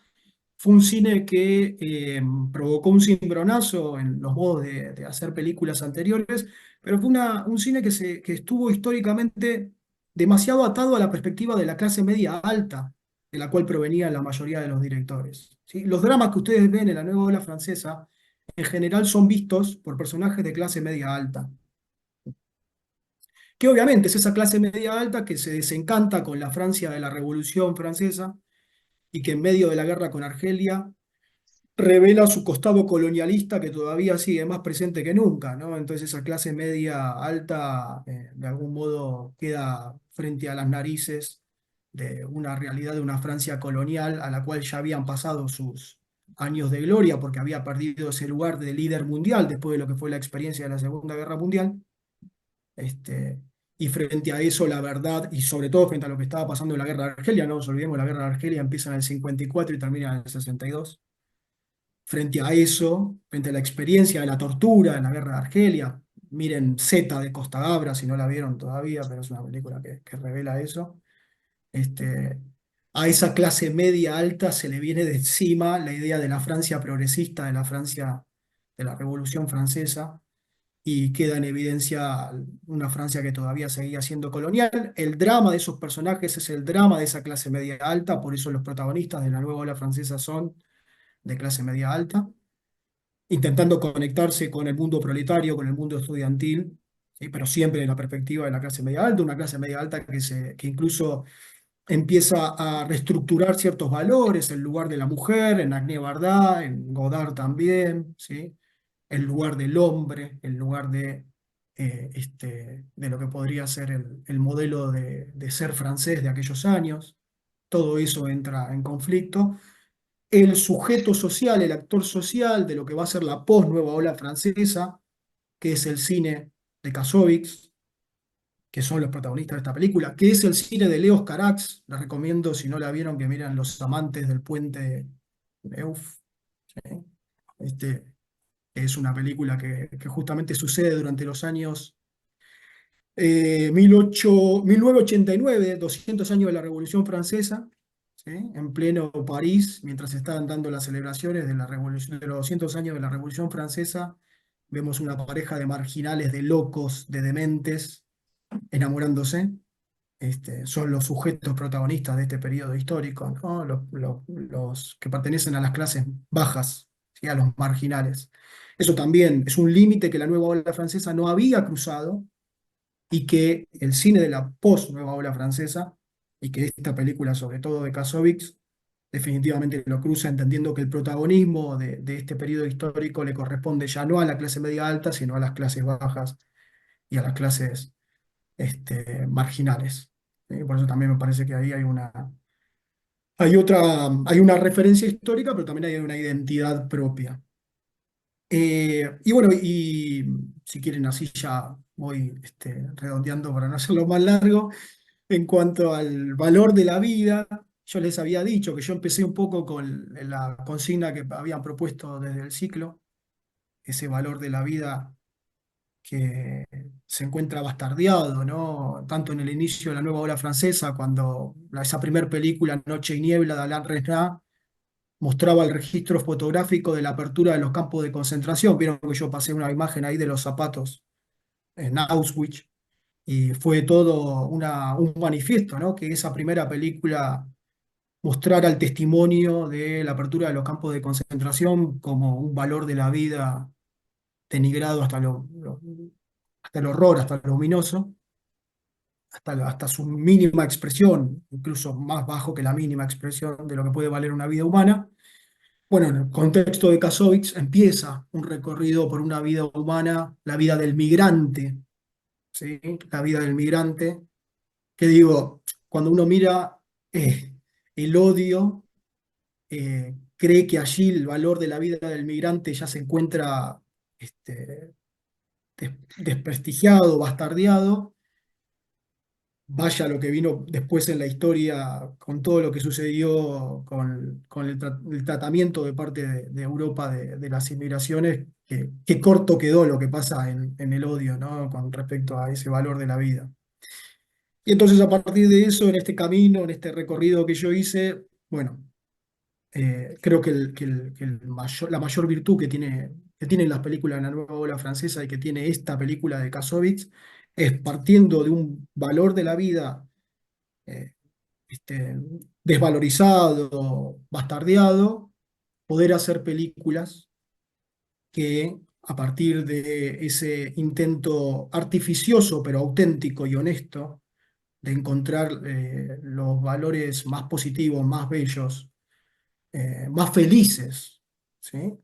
Speaker 3: fue un cine que provocó un cimbronazo en los modos de hacer películas anteriores, pero fue un cine que estuvo históricamente demasiado atado a la perspectiva de la clase media alta, de la cual provenían la mayoría de los directores. ¿Sí? Los dramas que ustedes ven en la nueva ola francesa, en general son vistos por personajes de clase media alta, que obviamente es esa clase media alta que se desencanta con la Francia de la Revolución Francesa y que en medio de la guerra con Argelia revela su costado colonialista que todavía sigue más presente que nunca, ¿no? Entonces esa clase media alta de algún modo queda frente a las narices de una realidad de una Francia colonial a la cual ya habían pasado sus años de gloria porque había perdido ese lugar de líder mundial después de lo que fue la experiencia de la Segunda Guerra Mundial. Este, y frente a eso, la verdad, y sobre todo frente a lo que estaba pasando en la guerra de Argelia, no nos olvidemos, la guerra de Argelia empieza en el 54 y termina en el 62. Frente a eso, frente a la experiencia de la tortura en la guerra de Argelia, miren Z de Costa Gabra, si no la vieron todavía, pero es una película que revela eso. Este, a esa clase media alta se le viene de encima la idea de la Francia progresista, de la Francia de la Revolución Francesa, y queda en evidencia una Francia que todavía seguía siendo colonial. El drama de esos personajes es el drama de esa clase media alta, por eso los protagonistas de la nueva ola francesa son de clase media alta intentando conectarse con el mundo proletario, con el mundo estudiantil, ¿sí? Pero siempre en la perspectiva de la clase media alta, una clase media alta que incluso empieza a reestructurar ciertos valores, el lugar de la mujer, en Agnès Varda, en Godard también, ¿sí? El lugar del hombre, el lugar de lo que podría ser el modelo de ser francés de aquellos años. Todo eso entra en conflicto el sujeto social, el actor social de lo que va a ser la post-nueva ola francesa, que es el cine de Kassovitz, que son los protagonistas de esta película, que es el cine de Leos Carax. Les recomiendo, si no la vieron, que miren Los amantes del puente de Euf. ¿Sí? Este, es una película que justamente sucede durante los años 1989, 200 años de la Revolución Francesa, ¿sí? En pleno París, mientras estaban dando las celebraciones de la revolución, de los 200 años de la Revolución Francesa, vemos una pareja de marginales, de locos, de dementes, enamorándose. Son los sujetos protagonistas de este periodo histórico, ¿no? Los que pertenecen a las clases bajas, ¿sí? A los marginales. Eso también es un límite que la nueva ola francesa no había cruzado y que el cine de la post-nueva ola francesa, y que esta película, sobre todo de Kassovitz, definitivamente lo cruza entendiendo que el protagonismo de este periodo histórico le corresponde ya no a la clase media alta, sino a las clases bajas y a las clases marginales. ¿Sí? Por eso también me parece que ahí hay una referencia histórica, pero también hay una identidad propia. Y bueno, y si quieren así ya voy redondeando para no hacerlo más largo. En cuanto al valor de la vida, yo les había dicho que yo empecé un poco con la consigna que habían propuesto desde el ciclo, ese valor de la vida que se encuentra bastardeado, ¿no? Tanto en el inicio de la nueva ola francesa, cuando esa primera película, Noche y Niebla, de Alain Resnais, mostraba el registro fotográfico de la apertura de los campos de concentración. Vieron que yo pasé una imagen ahí de los zapatos en Auschwitz, y fue todo un manifiesto, ¿no? Que esa primera película mostrara el testimonio de la apertura de los campos de concentración como un valor de la vida denigrado hasta el horror, hasta lo ominoso. hasta su mínima expresión, incluso más bajo que la mínima expresión de lo que puede valer una vida humana. Bueno, en el contexto de Kassovitz empieza un recorrido por una vida humana, la vida del migrante, ¿sí? La vida del migrante, que digo, cuando uno mira el odio, cree que allí el valor de la vida del migrante ya se encuentra desprestigiado, bastardeado. Vaya lo que vino después en la historia con todo lo que sucedió con el tratamiento de parte de Europa de las inmigraciones, que corto quedó lo que pasa en el odio, ¿no? Con respecto a ese valor de la vida. Y entonces a partir de eso, en este camino, en este recorrido que yo hice, bueno, creo que la mayor virtud que tienen las películas de la nueva ola francesa y que tiene esta película de Kassovitz es partiendo de un valor de la vida eh, este, desvalorizado, bastardeado, poder hacer películas que a partir de ese intento artificioso pero auténtico y honesto de encontrar los valores más positivos, más bellos, más felices, ¿sí?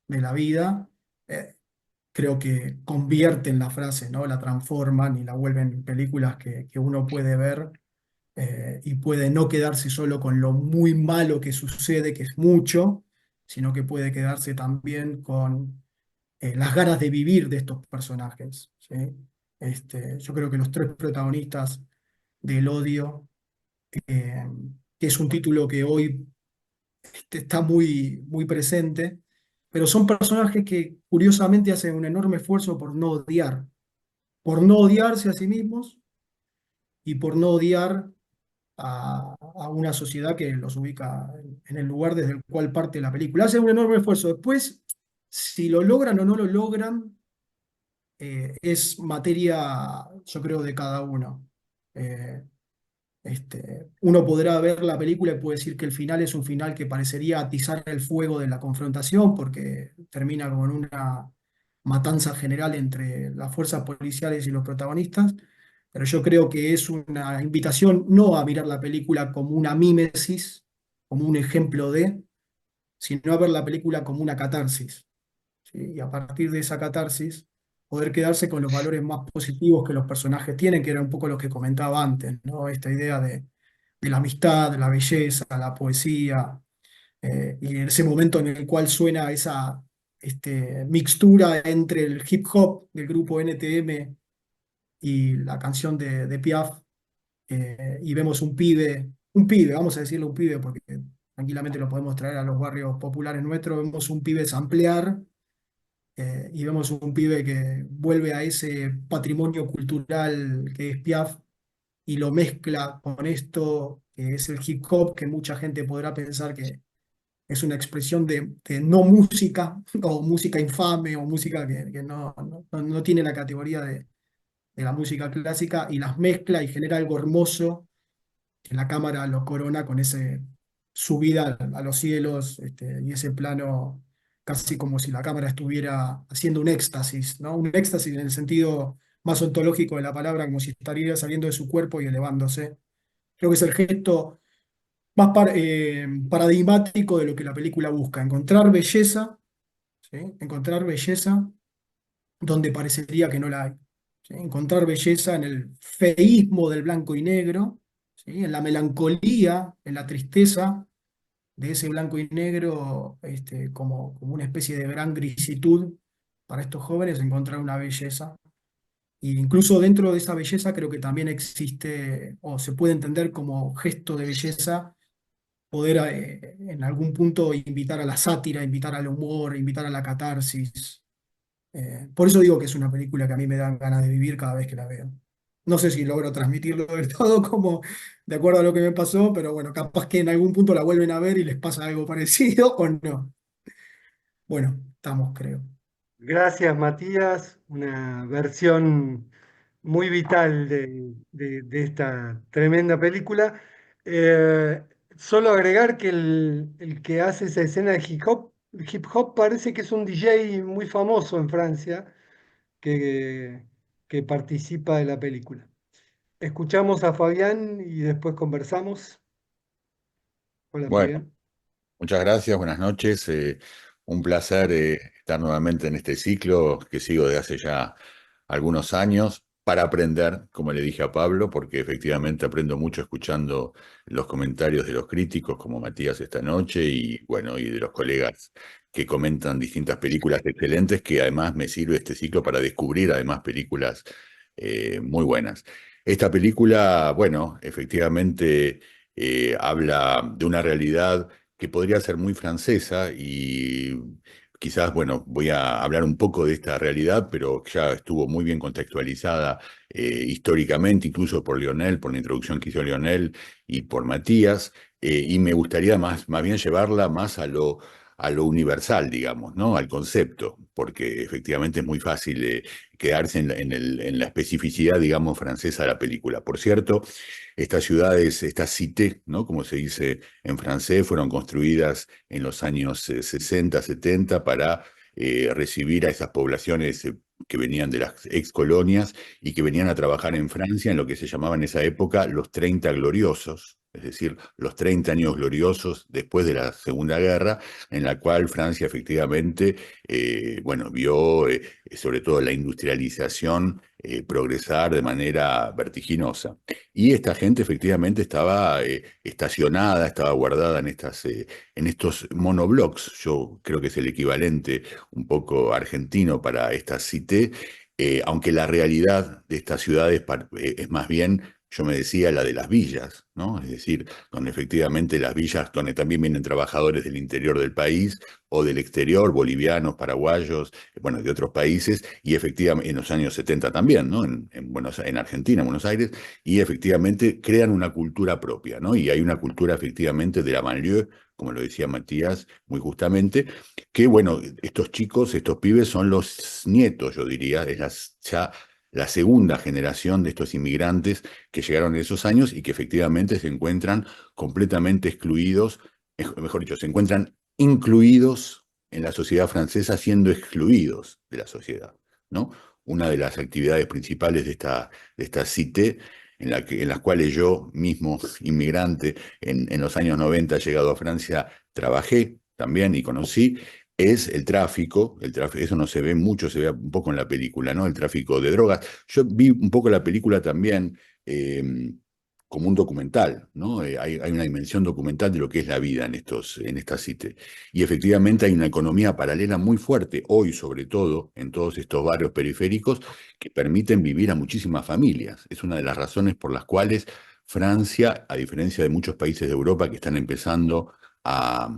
Speaker 3: De la vida, eh, creo que convierten la frase, ¿no? La transforman y la vuelven películas que uno puede ver y puede no quedarse solo con lo muy malo que sucede, que es mucho, sino que puede quedarse también con las ganas de vivir de estos personajes, ¿sí? Yo creo que los tres protagonistas del odio, eh, que es un título que hoy está muy presente, pero son personajes que curiosamente hacen un enorme esfuerzo por no odiarse a sí mismos y por no odiar a una sociedad que los ubica en el lugar desde el cual parte la película. Hacen un enorme esfuerzo. Después, si lo logran o no lo logran, es materia, yo creo, de cada uno. Eh, Uno podrá ver la película y puede decir que el final es un final que parecería atizar el fuego de la confrontación, porque termina con una matanza general entre las fuerzas policiales y los protagonistas, pero yo creo que es una invitación no a mirar la película como una mímesis, como un ejemplo de, sino a ver la película como una catarsis, ¿sí? Y a partir de esa catarsis, poder quedarse con los valores más positivos que los personajes tienen, que era un poco lo que comentaba antes, ¿no? Esta idea de la amistad, de la belleza, la poesía, y en ese momento en el cual suena esa mixtura entre el hip hop del grupo NTM y la canción de Piaf, y vemos un pibe, vamos a decirle un pibe porque tranquilamente lo podemos traer a los barrios populares nuestros, vemos un pibe samplear y vemos un pibe que vuelve a ese patrimonio cultural que es Piaf y lo mezcla con esto que es el hip hop, que mucha gente podrá pensar que es una expresión de no música o música infame o música que no tiene la categoría de la música clásica y las mezcla y genera algo hermoso que la cámara lo corona con ese subida a los cielos, y ese plano casi como si la cámara estuviera haciendo un éxtasis, ¿no? Un éxtasis en el sentido más ontológico de la palabra, como si estaría saliendo de su cuerpo y elevándose. Creo que es el gesto más paradigmático de lo que la película busca, encontrar belleza, ¿sí? Encontrar belleza donde parecería que no la hay, ¿sí? Encontrar belleza en el feísmo del blanco y negro, ¿sí? En la melancolía, en la tristeza de ese blanco y negro, como una especie de gran grisitud para estos jóvenes, encontrar una belleza. E incluso dentro de esa belleza creo que también existe, o se puede entender como gesto de belleza, poder en algún punto invitar a la sátira, invitar al humor, invitar a la catarsis. Por eso digo que es una película que a mí me dan ganas de vivir cada vez que la veo. No sé si logro transmitirlo del todo como de acuerdo a lo que me pasó, pero bueno, capaz que en algún punto la vuelven a ver y les pasa algo parecido o no. Bueno, estamos, creo.
Speaker 2: Gracias, Matías. Una versión muy vital de esta tremenda película. Eh, Solo agregar que el que hace esa escena de hip hop parece que es un DJ muy famoso en Francia que, que participa de la película. Escuchamos a Fabián y después conversamos. Hola,
Speaker 4: Bueno,
Speaker 2: Fabián.
Speaker 4: muchas gracias, buenas noches. Un placer estar nuevamente en este ciclo que sigo de hace ya algunos años para aprender, como le dije a Pablo, porque efectivamente aprendo mucho escuchando los comentarios de los críticos, como Matías esta noche, y bueno, y de los colegas que comentan distintas películas excelentes, que además me sirve este ciclo para descubrir además películas muy buenas. Esta película, bueno, efectivamente habla de una realidad que podría ser muy francesa y quizás, bueno, voy a hablar un poco de esta realidad, pero ya estuvo muy bien contextualizada históricamente, incluso por Lionel, por la introducción que hizo Lionel y por Matías, y me gustaría más bien llevarla más a lo universal, digamos, ¿no? Al concepto, porque efectivamente es muy fácil quedarse en la especificidad, digamos, francesa de la película. Por cierto, estas ciudades, estas cités, ¿no? Como se dice en francés, fueron construidas en los años 60, 70 para recibir a esas poblaciones que venían de las ex colonias y que venían a trabajar en Francia en lo que se llamaba en esa época los 30 gloriosos, es decir, los 30 años gloriosos después de la Segunda Guerra, en la cual Francia efectivamente, bueno, vio sobre todo la industrialización progresar de manera vertiginosa. Y esta gente efectivamente estaba estacionada, estaba guardada en estos monoblocks. Yo creo que es el equivalente un poco argentino para esta cité, aunque la realidad de estas ciudades es más bien, yo me decía, la de las villas, ¿no? Es decir, donde efectivamente las villas, donde también vienen trabajadores del interior del país o del exterior, bolivianos, paraguayos, bueno, de otros países, y efectivamente en los años 70 también, ¿no? En Argentina, en Buenos Aires, y efectivamente crean una cultura propia, ¿no? Y hay una cultura efectivamente de la banlieue, como lo decía Matías muy justamente, que bueno, estos chicos, estos pibes son los nietos, yo diría, ya la segunda generación de estos inmigrantes que llegaron en esos años y que efectivamente se encuentran completamente excluidos, mejor dicho, se encuentran incluidos en la sociedad francesa siendo excluidos de la sociedad, ¿no? Una de las actividades principales de esta CITE, en las cuales yo mismo, inmigrante, en los años 90 llegado a Francia, trabajé también y conocí, es el tráfico. Eso no se ve mucho, se ve un poco en la película, ¿no? El tráfico de drogas. Yo vi un poco la película también como un documental, ¿no? Hay una dimensión documental de lo que es la vida en esta CITE. Y efectivamente hay una economía paralela muy fuerte, hoy sobre todo, en todos estos barrios periféricos, que permiten vivir a muchísimas familias. Es una de las razones por las cuales Francia, a diferencia de muchos países de Europa que están empezando a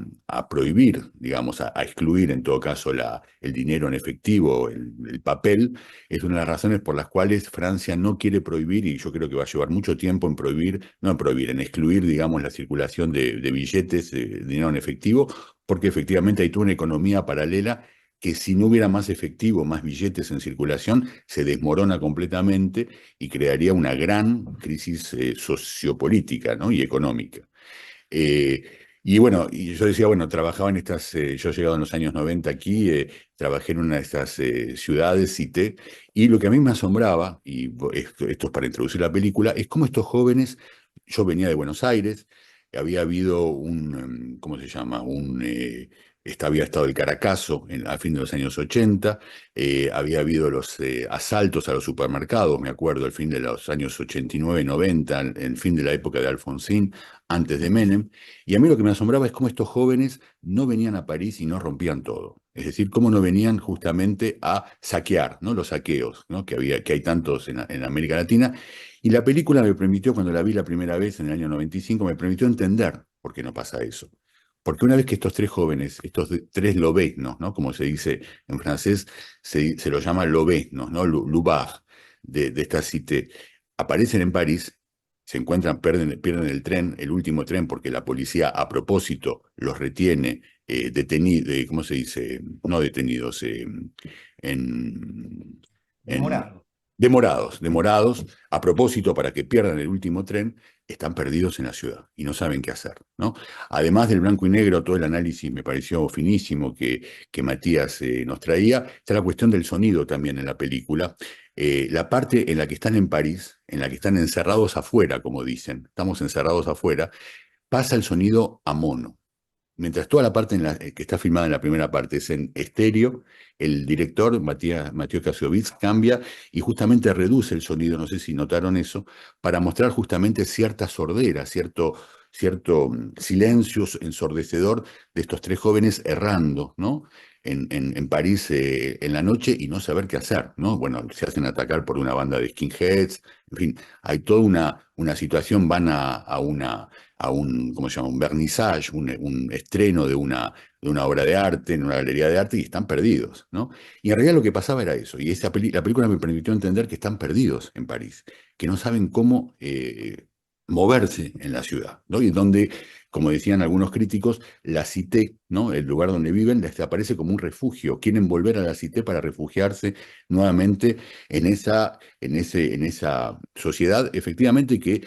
Speaker 4: prohibir, digamos, a excluir en todo caso el dinero en efectivo, el papel, es una de las razones por las cuales Francia no quiere prohibir, y yo creo que va a llevar mucho tiempo en prohibir, no en prohibir, en excluir, digamos, la circulación de billetes, de dinero en efectivo, porque efectivamente hay toda una economía paralela que si no hubiera más efectivo, más billetes en circulación, se desmorona completamente y crearía una gran crisis sociopolítica, ¿no? Y económica. Eh, y bueno, y yo decía, bueno, trabajaba en estas, yo he llegado en los años 90 aquí, trabajé en una de estas ciudades, Cité, y lo que a mí me asombraba, y esto es para introducir la película, es cómo estos jóvenes, yo venía de Buenos Aires, había habido ¿cómo se llama? Había estado el Caracazo al fin de los años 80, había habido los asaltos a los supermercados, me acuerdo, al fin de los años 89, 90, el fin de la época de Alfonsín, antes de Menem, y a mí lo que me asombraba es cómo estos jóvenes no venían a París y no rompían todo. Es decir, cómo no venían justamente a saquear, ¿no? Los saqueos, ¿no? Que hay tantos en América Latina. Y la película me permitió, cuando la vi la primera vez en el año 95, me permitió entender por qué no pasa eso. Porque una vez que estos tres jóvenes, tres lobeznos, ¿no? Como se dice en francés, se los llama lobeznos, ¿no? Loubard, de esta cité, aparecen en París, se encuentran, pierden el tren, el último tren, porque la policía a propósito los retiene detenidos, ¿cómo se dice? No detenidos, en, en,
Speaker 1: Demorando.
Speaker 4: Demorados, a propósito, para que pierdan el último tren, están perdidos en la ciudad y no saben qué hacer, ¿no? Además del blanco y negro, todo el análisis me pareció finísimo que Matías nos traía. Está la cuestión del sonido también en la película. La parte en la que están en París, en la que están encerrados afuera, como dicen, estamos encerrados afuera, pasa el sonido a mono. Mientras toda la parte que está filmada en la primera parte es en estéreo, el director, Mateo Kassovitz, cambia y justamente reduce el sonido, no sé si notaron eso, para mostrar justamente cierta sordera, cierto silencio ensordecedor de estos tres jóvenes errando, ¿no? En París en la noche y no saber qué hacer, ¿no? Bueno, se hacen atacar por una banda de skinheads, en fin, hay toda una situación, van a un, ¿cómo se llama? Un vernissage, un estreno de una obra de arte, en una galería de arte, y están perdidos, ¿no? Y en realidad lo que pasaba era eso, y la película me permitió entender que están perdidos en París, que no saben cómo moverse en la ciudad, ¿no? Y donde, como decían algunos críticos, la Cité, ¿no? El lugar donde viven, les aparece como un refugio, quieren volver a la Cité para refugiarse nuevamente en esa sociedad, efectivamente, que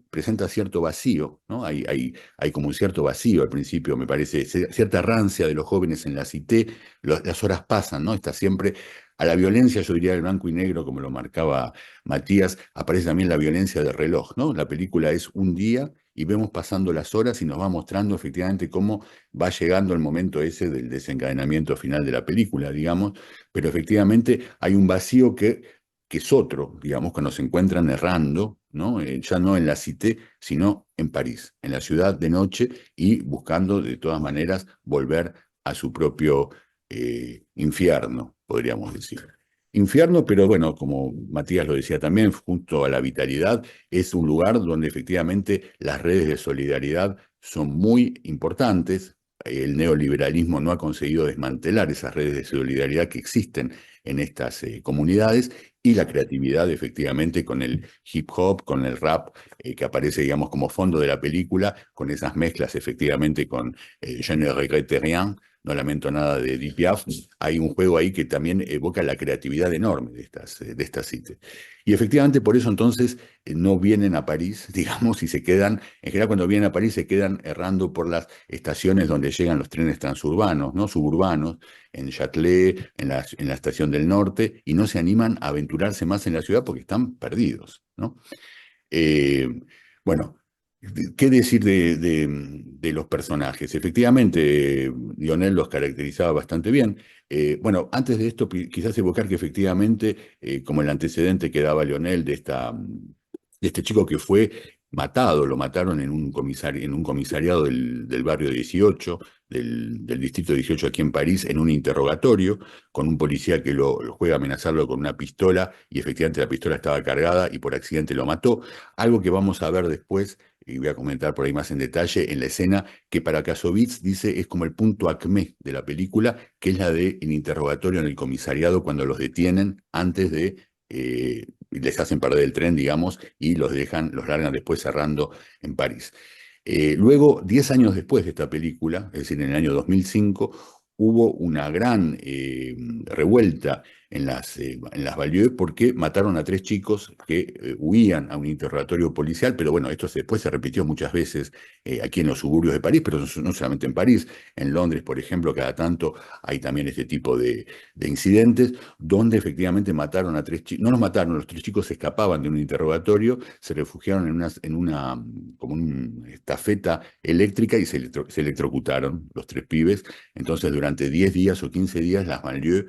Speaker 4: presenta cierto vacío, ¿no? Hay como un cierto vacío al principio, me parece, cierta rancia de los jóvenes en la cité, las horas pasan, ¿no? Está siempre a la violencia, yo diría el blanco y negro, como lo marcaba Matías, aparece también la violencia del reloj, ¿no? La película es un día y vemos pasando las horas y nos va mostrando efectivamente cómo va llegando el momento ese del desencadenamiento final de la película, digamos, pero efectivamente hay un vacío que es otro, digamos, cuando se encuentran errando, ¿no? Ya no en la Cité, sino en París, en la ciudad de noche y buscando de todas maneras volver a su propio infierno, podríamos decir. Infierno, pero bueno, como Matías lo decía también, junto a la vitalidad, es un lugar donde efectivamente las redes de solidaridad son muy importantes. El neoliberalismo no ha conseguido desmantelar esas redes de solidaridad que existen en estas comunidades y la creatividad, efectivamente, con el hip hop, con el rap, que aparece, digamos, como fondo de la película, con esas mezclas, efectivamente, con Je ne regrette rien, no lamento nada de Edith Piaf. Hay un juego ahí que también evoca la creatividad enorme de estas citas. Y efectivamente, por eso entonces no vienen a París, digamos, y se quedan, en general cuando vienen a París se quedan errando por las estaciones donde llegan los trenes transurbanos, ¿no? Suburbanos, en Châtelet, en la estación del norte, y no se animan a aventurarse más en la ciudad porque están perdidos, ¿no? Eh, bueno, ¿qué decir de los personajes? Efectivamente, Lionel los caracterizaba bastante bien. Bueno, antes de esto, quizás evocar que efectivamente, como el antecedente que daba Lionel de este chico que fue matado, lo mataron en un comisariado del barrio 18, del distrito 18 aquí en París, en un interrogatorio, con un policía que lo juega a amenazarlo con una pistola, y efectivamente la pistola estaba cargada y por accidente lo mató. Algo que vamos a ver después, y voy a comentar por ahí más en detalle, en la escena que para Kassovitz dice es como el punto acmé de la película, que es la del interrogatorio en el comisariado cuando los detienen antes de les hacen perder el tren, digamos, y los largan después cerrando en París. Luego, 10 años después de esta película, es decir, en el año 2005, hubo una gran revuelta en las Banlieues porque mataron a 3 chicos que huían a un interrogatorio policial, pero bueno, esto después se repitió muchas veces aquí en los suburbios de París, pero no solamente en París, en Londres, por ejemplo, cada tanto hay también este tipo de incidentes donde efectivamente mataron a 3 chicos. No los mataron, los 3 chicos se escapaban de un interrogatorio, se refugiaron como una estafeta eléctrica y se electrocutaron los 3 pibes. Entonces, durante 10 días o 15 días, las banlieues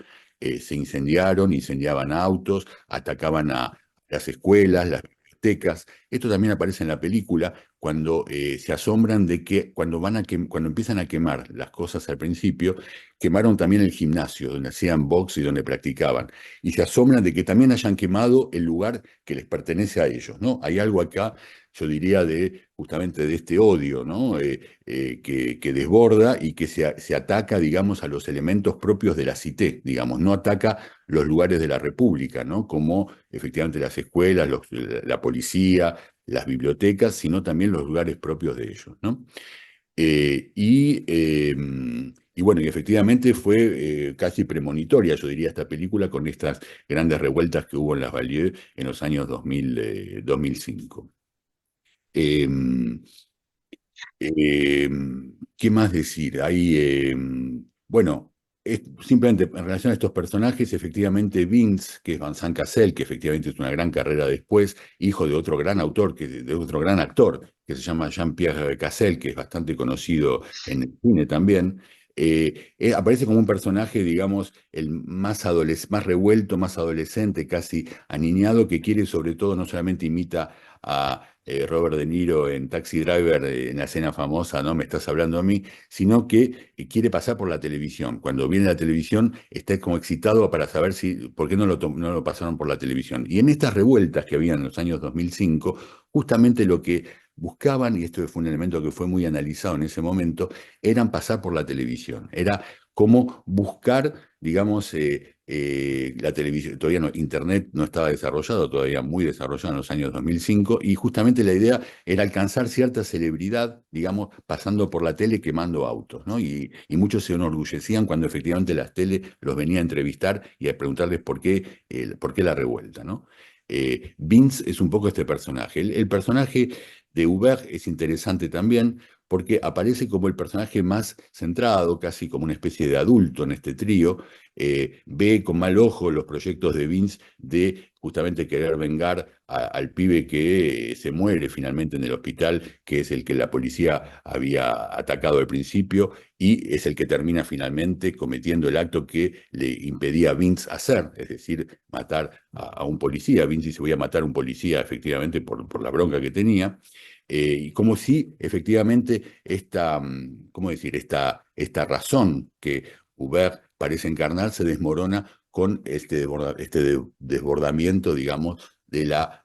Speaker 4: se incendiaban autos, atacaban a las escuelas, las bibliotecas. Esto también aparece en la película cuando se asombran de que cuando empiezan a quemar las cosas al principio, quemaron también el gimnasio donde hacían box y donde practicaban. Y se asombran de que también hayan quemado el lugar que les pertenece a ellos, ¿no? Hay algo acá, yo diría, justamente de este odio, ¿no? Que desborda y que se ataca, digamos, a los elementos propios de la cité, digamos, no ataca los lugares de la República, ¿no? Como efectivamente las escuelas, la policía, las bibliotecas, sino también los lugares propios de ellos, ¿no? Y Y bueno, y efectivamente fue casi premonitoria, yo diría, esta película con estas grandes revueltas que hubo en las Banlieues en los años 2005. Eh, eh, ¿Qué más decir? Bueno, simplemente en relación a estos personajes, efectivamente Vince, que es Vincent Cassel, que efectivamente es una gran carrera después, hijo de otro gran autor, de otro gran actor, que se llama Jean-Pierre Cassel, que es bastante conocido en el cine también. Aparece como un personaje, digamos, el más revuelto, más adolescente, casi aniñado, que quiere sobre todo, no solamente imita a Robert De Niro en Taxi Driver, en la escena famosa, ¿no? Me estás hablando a mí, sino que quiere pasar por la televisión. Cuando viene la televisión está como excitado para saber por qué no lo pasaron por la televisión. Y en estas revueltas que había en los años 2005, justamente lo que buscaban, y esto fue un elemento que fue muy analizado en ese momento, eran pasar por la televisión. Era como buscar, digamos, la televisión, todavía no, Internet no estaba desarrollado, todavía muy desarrollado en los años 2005, y justamente la idea era alcanzar cierta celebridad, digamos, pasando por la tele quemando autos, ¿no? Y muchos se enorgullecían cuando efectivamente las tele los venía a entrevistar y a preguntarles por qué la revuelta, ¿no? Vince es un poco este personaje. El personaje de Hubert es interesante también porque aparece como el personaje más centrado, casi como una especie de adulto en este trío. Ve con mal ojo los proyectos de Vince de justamente querer vengar al pibe que se muere finalmente en el hospital, que es el que la policía había atacado al principio, y es el que termina finalmente cometiendo el acto que le impedía a Vince hacer, es decir, matar a un policía. Vince dice: voy a matar a un policía, efectivamente, por la bronca que tenía. Y como si efectivamente ¿cómo decir? Esta razón que Hubert parece encarnar se desmorona con este desbordamiento, digamos, de la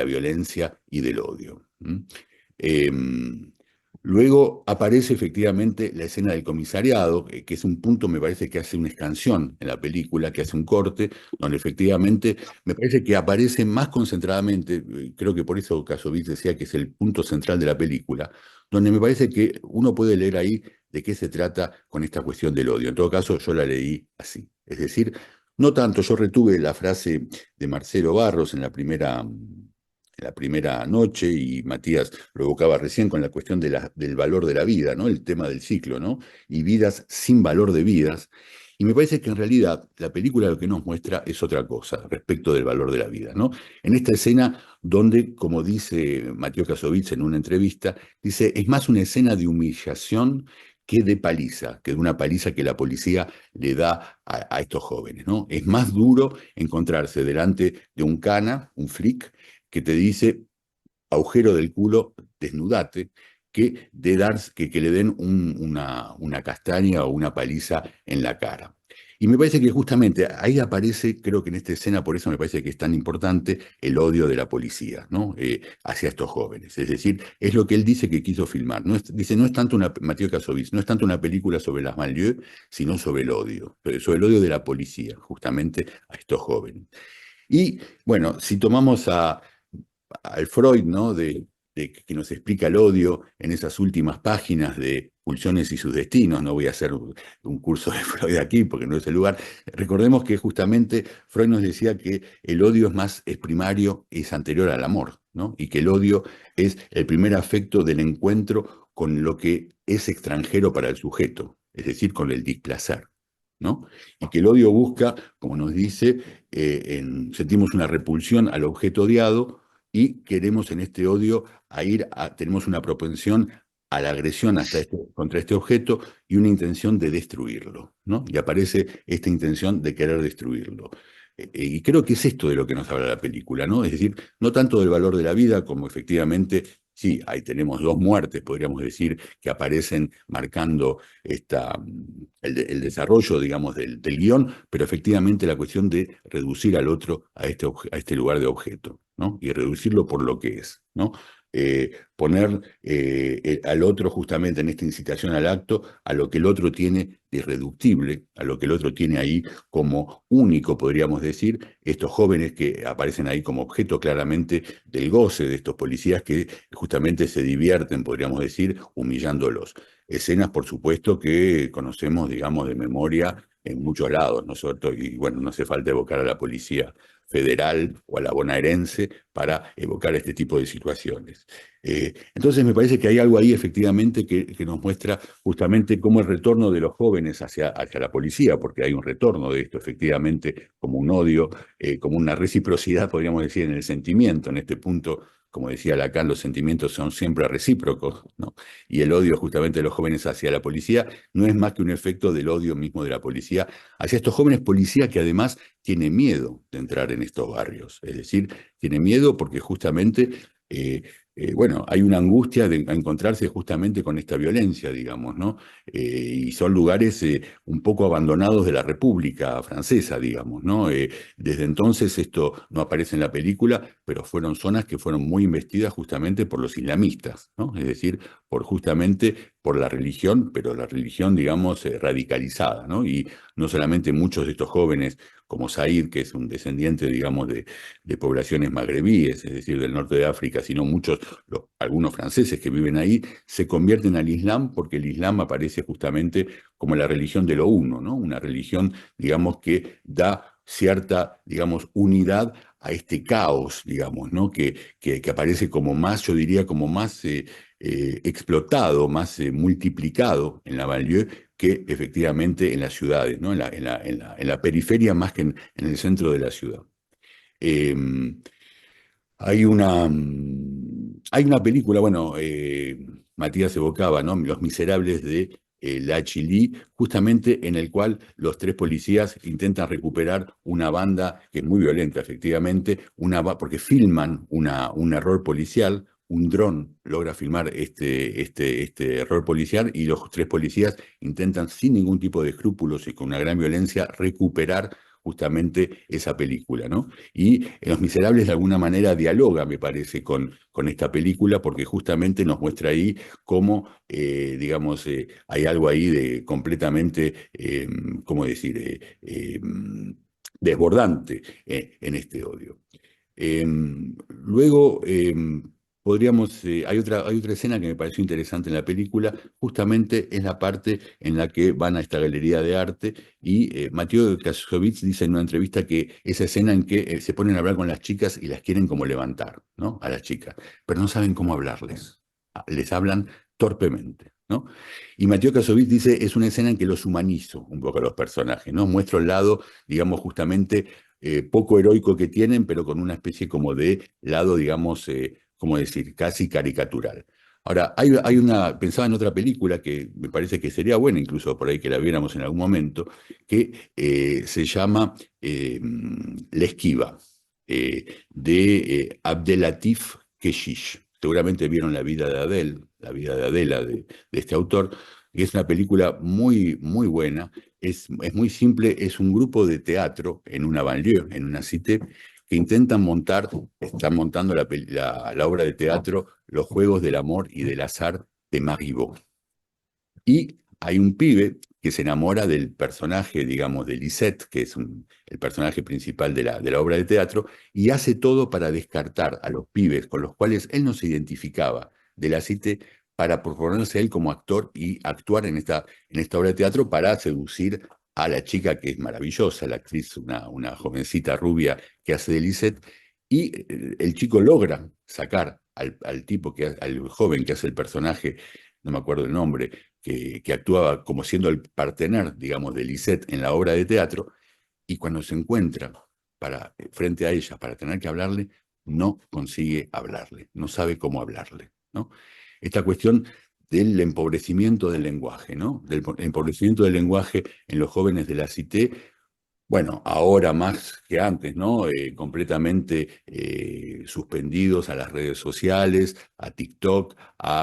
Speaker 4: violencia y del odio. Eh, Luego aparece efectivamente la escena del comisariado, que es un punto, me parece, que hace una expansión en la película, que hace un corte, donde efectivamente me parece que aparece más concentradamente, creo que por eso Kassovitz decía que es el punto central de la película, donde me parece que uno puede leer ahí de qué se trata con esta cuestión del odio. En todo caso, yo la leí así. Es decir, no tanto, yo retuve la frase de Marcelo Barros en la primera noche, y Matías lo evocaba recién con la cuestión del valor de la vida, ¿no? El tema del ciclo, ¿no? Y vidas sin valor de vidas. Y me parece que en realidad la película lo que nos muestra es otra cosa respecto del valor de la vida, ¿no? En esta escena donde, como dice Mateo Kassovitz en una entrevista, dice: es más una escena de humillación que de paliza, que de una paliza que la policía le da a estos jóvenes, ¿no? Es más duro encontrarse delante de un cana, un freak, que te dice: agujero del culo, desnudate, que le den una castaña o una paliza en la cara. Y me parece que justamente ahí aparece, creo que en esta escena, por eso me parece que es tan importante el odio de la policía, ¿no? Hacia estos jóvenes. Es decir, es lo que él dice que quiso filmar. Dice: no es tanto Mateo Kassovitz, no es tanto una película sobre las Banlieues, sino sobre el odio de la policía, justamente a estos jóvenes. Y bueno, si tomamos al Freud, ¿no? Que nos explica el odio en esas últimas páginas de Pulsiones y sus destinos. No voy a hacer un curso de Freud aquí porque no es el lugar. Recordemos que justamente Freud nos decía que el odio es primario, es anterior al amor, ¿no? Y que el odio es el primer afecto del encuentro con lo que es extranjero para el sujeto, es decir, con el displacer, ¿no? Y que el odio busca, como nos dice, sentimos una repulsión al objeto odiado, y queremos en este odio tenemos una propensión a la agresión contra este objeto, y una intención de destruirlo, ¿no? Y aparece esta intención de querer destruirlo. Y creo que es esto de lo que nos habla la película, ¿no? Es decir, no tanto del valor de la vida, como efectivamente, sí, ahí tenemos dos muertes, podríamos decir, que aparecen marcando el desarrollo, digamos, del guión, pero efectivamente la cuestión de reducir al otro a este lugar de objeto, ¿no? Y reducirlo por lo que es, ¿no? poner al otro justamente en esta incitación al acto, a lo que el otro tiene de irreductible, a lo que el otro tiene ahí como único, podríamos decir, estos jóvenes que aparecen ahí como objeto claramente del goce de estos policías que justamente se divierten, podríamos decir, humillándolos. Escenas, por supuesto, que conocemos, digamos, de memoria en muchos lados, ¿no es cierto? Y bueno, no hace falta evocar a la policía federal o a la bonaerense para evocar este tipo de situaciones. Entonces me parece que hay algo ahí efectivamente que nos muestra justamente cómo el retorno de los jóvenes hacia la policía, porque hay un retorno de esto efectivamente como un odio, como una reciprocidad, podríamos decir, en el sentimiento. En este punto, como decía Lacan, los sentimientos son siempre recíprocos, ¿no? Y el odio justamente de los jóvenes hacia la policía no es más que un efecto del odio mismo de la policía hacia estos jóvenes policías que además tiene miedo de entrar en estos barrios. Es decir, tiene miedo porque justamente, bueno, hay una angustia de encontrarse justamente con esta violencia, digamos, ¿no? Y son lugares un poco abandonados de la República Francesa, digamos, ¿no? Desde entonces esto no aparece en la película, pero fueron zonas que fueron muy investidas justamente por los islamistas, ¿no? Es decir, justamente por la religión, pero la religión, digamos, radicalizada, ¿no? Y no solamente muchos de estos jóvenes, como Said, que es un descendiente, digamos, de poblaciones magrebíes, es decir, del norte de África, sino muchos, algunos franceses que viven ahí, se convierten al Islam porque el Islam aparece justamente como la religión de lo uno, ¿no? Una religión, digamos, que da cierta, digamos, unidad a este caos, digamos, ¿no? Que aparece como más, yo diría, como más explotado, más multiplicado en la banlieue que efectivamente en las ciudades, ¿no? En la periferia más que en el centro de la ciudad. Eh, hay una película, bueno, Matías evocaba, ¿no? Los Miserables de La Chilí, justamente en el cual los tres policías intentan recuperar una banda que es muy violenta, efectivamente, porque filman un error policial. Un dron logra filmar este error policial y los tres policías intentan sin ningún tipo de escrúpulos y con una gran violencia recuperar justamente esa película, ¿no? Y Los Miserables de alguna manera dialoga, me parece, con esta película porque justamente nos muestra ahí cómo, digamos, hay algo ahí de completamente, ¿cómo decir?, desbordante en este odio. Luego podríamos, hay otra escena que me pareció interesante en la película, justamente es la parte en la que van a esta galería de arte y Mateo Kassovitz dice en una entrevista que esa escena en que se ponen a hablar con las chicas y las quieren como levantar, ¿no? A las chicas, pero no saben cómo hablarles, les hablan torpemente, ¿no? Y Mateo Kassovitz dice, es una escena en que los humanizo un poco a los personajes, ¿no? Muestro el lado, digamos, justamente poco heroico que tienen, pero con una especie como de lado, digamos, ¿cómo decir?, casi caricatural. Ahora, pensaba en otra película que me parece que sería buena, incluso por ahí que la viéramos en algún momento, que se llama La Esquiva, de Abdelatif Keshish. Seguramente vieron la vida de Adela, de este autor, y es una película muy, muy buena. Es muy simple, es un grupo de teatro en una banlieue, en una cité, que están montando la obra de teatro Los Juegos del Amor y del Azar de Marivaux. Y hay un pibe que se enamora del personaje, digamos, de Lisette, que es el personaje principal de la obra de teatro, y hace todo para descartar a los pibes con los cuales él no se identificaba de la cité, para proponerse él como actor y actuar en esta obra de teatro para seducir a la chica que es maravillosa, la actriz, una jovencita rubia que hace de Lisette, y el chico logra sacar al joven que hace el personaje, no me acuerdo el nombre, que actuaba como siendo el partener, digamos, de Lisette en la obra de teatro, y cuando se encuentra frente a ella para tener que hablarle, no consigue hablarle, no sabe cómo hablarle, ¿no? Esta cuestión del empobrecimiento del lenguaje, ¿no? Del empobrecimiento del lenguaje en los jóvenes de la cité, Bueno, ahora más que antes, ¿no? Completamente suspendidos a las redes sociales, a TikTok,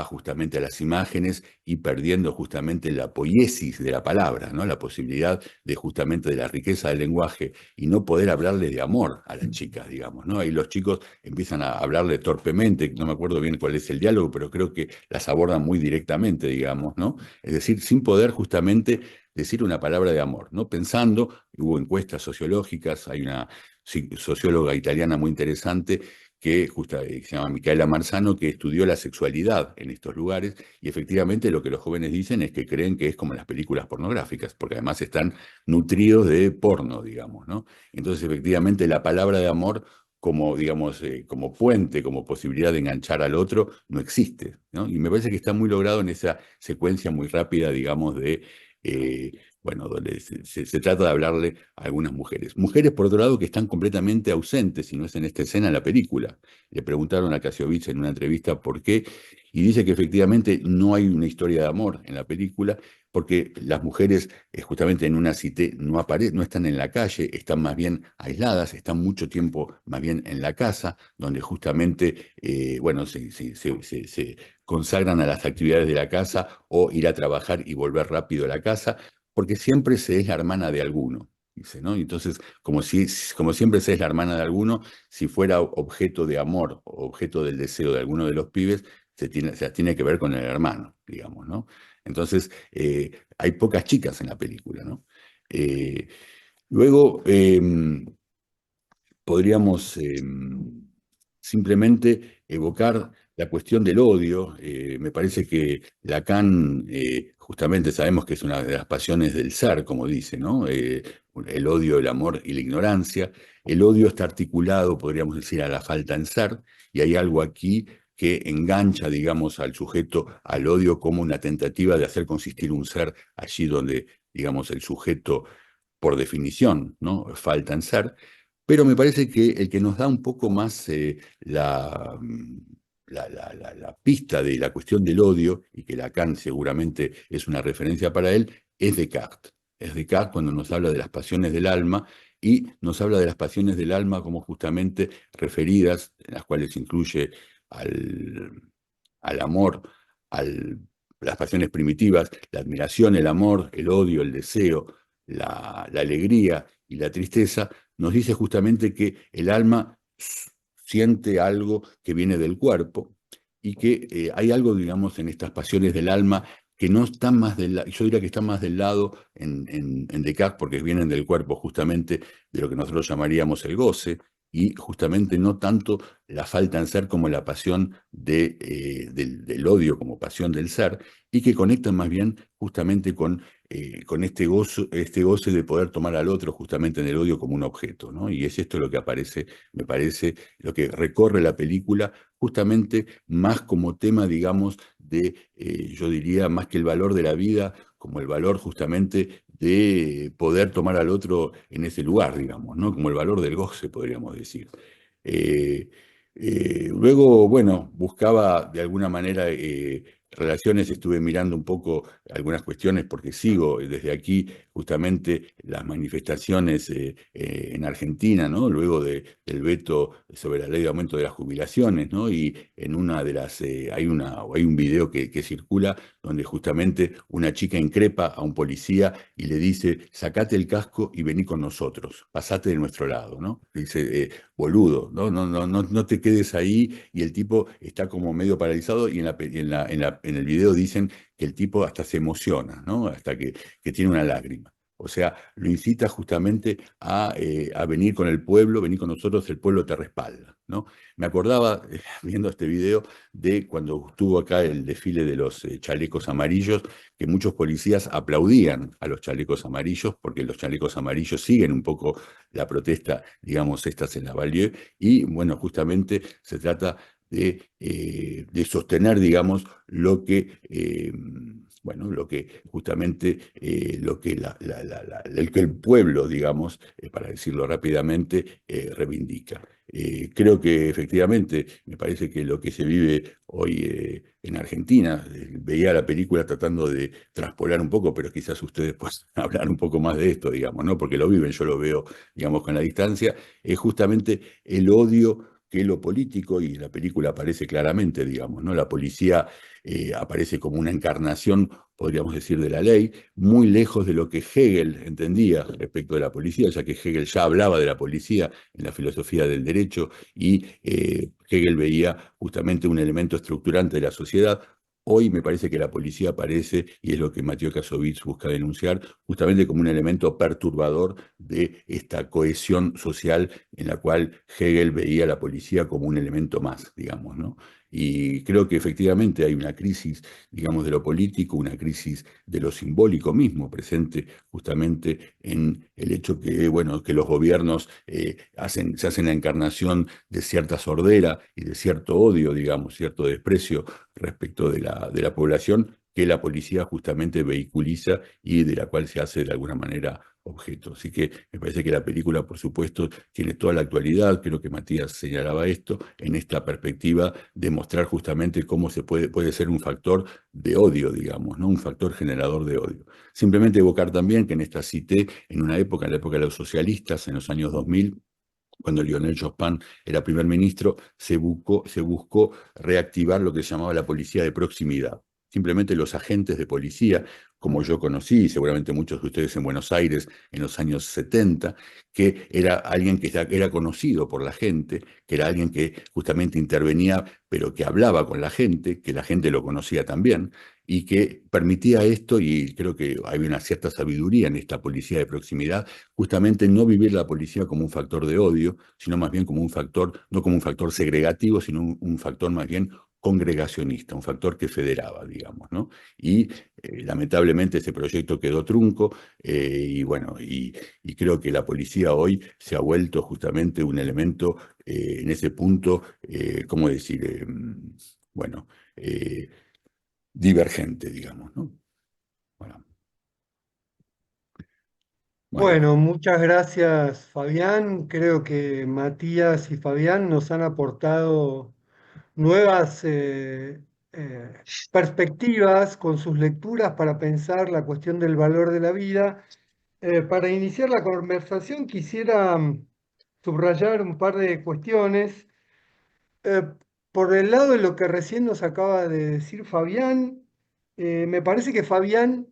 Speaker 4: justamente a las imágenes y perdiendo justamente la poiesis de la palabra, ¿no? La posibilidad de justamente de la riqueza del lenguaje y no poder hablarle de amor a las chicas, digamos, ¿no? Ahí los chicos empiezan a hablarle torpemente, no me acuerdo bien cuál es el diálogo, pero creo que las abordan muy directamente, digamos, ¿no? Es decir, sin poder justamente decir una palabra de amor, ¿no? Pensando, hubo encuestas sociológicas, hay una socióloga italiana muy interesante que se llama Micaela Marzano, que estudió la sexualidad en estos lugares, y efectivamente lo que los jóvenes dicen es que creen que es como las películas pornográficas, porque además están nutridos de porno, digamos, ¿no? Entonces, efectivamente, la palabra de amor como, digamos, como puente, como posibilidad de enganchar al otro, no existe, ¿no? Y me parece que está muy logrado en esa secuencia muy rápida, digamos, de eh, bueno, donde se trata de hablarle a algunas mujeres. Mujeres, por otro lado, que están completamente ausentes, si no es en esta escena, en la película. Le preguntaron a Kasiovitz en una entrevista por qué, y dice que efectivamente no hay una historia de amor en la película, porque las mujeres justamente en una cité no están en la calle, están más bien aisladas, están mucho tiempo más bien en la casa, donde justamente, bueno, se consagran a las actividades de la casa o ir a trabajar y volver rápido a la casa, porque siempre se es la hermana de alguno, dice, ¿no? Entonces, como siempre se es la hermana de alguno, si fuera objeto de amor o objeto del deseo de alguno de los pibes, se tiene que ver con el hermano, digamos, ¿no? Entonces, hay pocas chicas en la película, ¿no? Eh, luego, podríamos simplemente evocar la cuestión del odio. Me parece que Lacan, justamente sabemos que es una de las pasiones del ser, como dice, ¿no? El odio, el amor y la ignorancia. El odio está articulado, podríamos decir, a la falta en ser, y hay algo aquí que engancha, digamos, al sujeto al odio como una tentativa de hacer consistir un ser allí donde, digamos, el sujeto, por definición, ¿no? Falta en ser. Pero me parece que el que nos da un poco más la pista de la cuestión del odio, y que Lacan seguramente es una referencia para él, es Descartes. Es Descartes cuando nos habla de las pasiones del alma, y nos habla de las pasiones del alma como justamente referidas, en las cuales incluye al amor, al, las pasiones primitivas, la admiración, el amor, el odio, el deseo, la alegría y la tristeza. Nos dice justamente que el alma siente algo que viene del cuerpo, y que hay algo, digamos, en estas pasiones del alma que no están más del lado, yo diría que están más del lado en Descartes, porque vienen del cuerpo justamente de lo que nosotros llamaríamos el goce, y justamente no tanto la falta en ser como la pasión del odio como pasión del ser, y que conectan más bien justamente con este goce de poder tomar al otro justamente en el odio como un objeto, ¿no? Y es esto lo que aparece, me parece, lo que recorre la película, justamente más como tema, digamos, yo diría, más que el valor de la vida, como el valor justamente de poder tomar al otro en ese lugar, digamos, ¿no? Como el valor del goce, podríamos decir. Eh, Luego, bueno, buscaba de alguna manera relaciones, estuve mirando un poco algunas cuestiones porque sigo desde aquí justamente las manifestaciones en Argentina, ¿no? Luego del veto sobre la ley de aumento de las jubilaciones, ¿no? Y en una de las, hay un video que circula donde justamente una chica increpa a un policía y le dice: sacate el casco y vení con nosotros, pasate de nuestro lado, ¿no? Dice, boludo, no te quedes ahí, y el tipo está como medio paralizado, y en el video dicen que el tipo hasta se emociona, ¿no? Hasta que tiene una lágrima. O sea, lo incita justamente a venir con el pueblo, venir con nosotros, el pueblo te respalda, ¿no? Me acordaba, viendo este video, de cuando estuvo acá el desfile de los chalecos amarillos, que muchos policías aplaudían a los chalecos amarillos, porque los chalecos amarillos siguen un poco la protesta, digamos, estas en la Banlieue, y bueno, justamente se trata de sostener, digamos, lo que, bueno, lo que justamente, lo que, el que el pueblo, digamos, para decirlo rápidamente, reivindica. Creo que efectivamente, me parece que lo que se vive hoy en Argentina, veía la película tratando de traspolar un poco, pero quizás ustedes puedan hablar un poco más de esto, digamos, ¿no? Porque lo viven, yo lo veo, digamos, con la distancia, es justamente el odio que lo político, y la película aparece claramente, digamos, ¿no? La policía aparece como una encarnación, podríamos decir, de la ley, muy lejos de lo que Hegel entendía respecto de la policía, ya que Hegel ya hablaba de la policía en la filosofía del derecho y Hegel veía justamente un elemento estructurante de la sociedad. Hoy me parece que la policía aparece, y es lo que Mathieu Kassovitz busca denunciar, justamente como un elemento perturbador de esta cohesión social en la cual Hegel veía a la policía como un elemento más, digamos, ¿no? Y creo que efectivamente hay una crisis, digamos, de lo político, una crisis de lo simbólico mismo, presente justamente en el hecho que, bueno, que los gobiernos se hacen la encarnación de cierta sordera y de cierto odio, digamos, cierto desprecio respecto de la población que la policía justamente vehiculiza y de la cual se hace de alguna manera objeto. Así que me parece que la película, por supuesto, tiene toda la actualidad, creo que Matías señalaba esto, en esta perspectiva de mostrar justamente cómo puede ser un factor de odio, digamos, ¿no? Un factor generador de odio. Simplemente evocar también que en esta cité, en una época, en la época de los socialistas, en los años 2000, cuando Lionel Jospin era primer ministro, se buscó reactivar lo que se llamaba la policía de proximidad. Simplemente los agentes de policía, como yo conocí, y seguramente muchos de ustedes en Buenos Aires en los años 70, que era alguien que era conocido por la gente, que era alguien que justamente intervenía, pero que hablaba con la gente, que la gente lo conocía también, y que permitía esto, y creo que hay una cierta sabiduría en esta policía de proximidad, justamente no vivir la policía como un factor de odio, sino más bien como un factor, no como un factor segregativo, sino un factor más bien congregacionista, un factor que federaba, digamos, ¿no? Y lamentablemente ese proyecto quedó trunco, y bueno, y creo que la policía hoy se ha vuelto justamente un elemento en ese punto, ¿cómo decir? Bueno, eh, divergente, digamos, ¿no? Bueno, bueno,
Speaker 2: Bueno, muchas gracias, Fabián. Creo que Matías y Fabián nos han aportado nuevas eh, perspectivas con sus lecturas para pensar la cuestión del valor de la vida. Para iniciar la conversación quisiera subrayar un par de cuestiones. Eh, por el lado de lo que recién nos acaba de decir Fabián, me parece que Fabián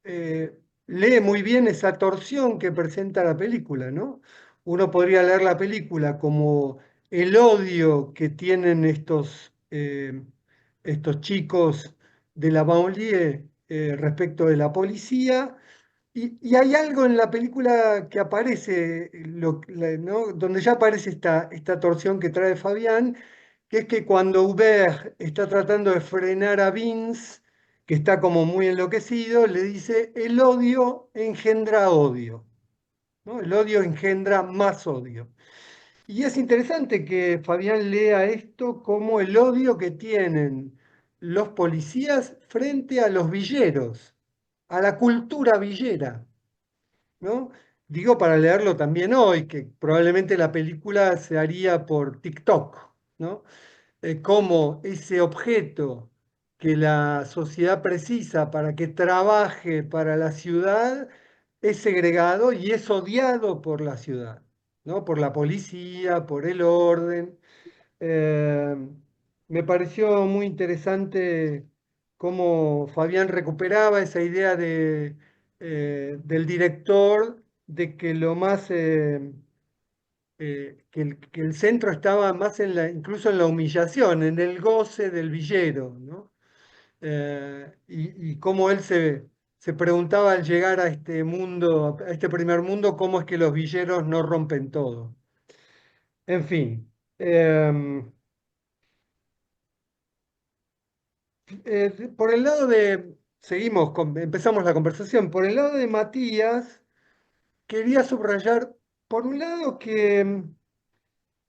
Speaker 2: eh, lee muy bien esa torsión que presenta la película, ¿no? Uno podría leer la película como el odio que tienen estos chicos de la banlieue respecto de la policía. Y hay algo en la película que aparece, ¿no? Donde ya aparece esta torsión que trae Fabián, que es que cuando Hubert está tratando de frenar a Vince, que está como muy enloquecido, le dice, el odio engendra odio, ¿no? El odio engendra más odio. Y es interesante que Fabián lea esto como el odio que tienen los policías frente a los villeros, a la cultura villera, ¿no? Digo para leerlo también hoy, que probablemente la película se haría por TikTok, ¿no? Cómo ese objeto que la sociedad precisa para que trabaje para la ciudad es segregado y es odiado por la ciudad, ¿no? Por la policía, por el orden. Eh, Me pareció muy interesante cómo Fabián recuperaba esa idea del director de que lo más que el centro estaba más en incluso en la humillación, en el goce del villero, ¿no? Y cómo él se preguntaba al llegar a este mundo, a este primer mundo, cómo es que los villeros no rompen todo. En fin. Por el lado de, empezamos la conversación, por el lado de Matías, quería subrayar, por un lado, que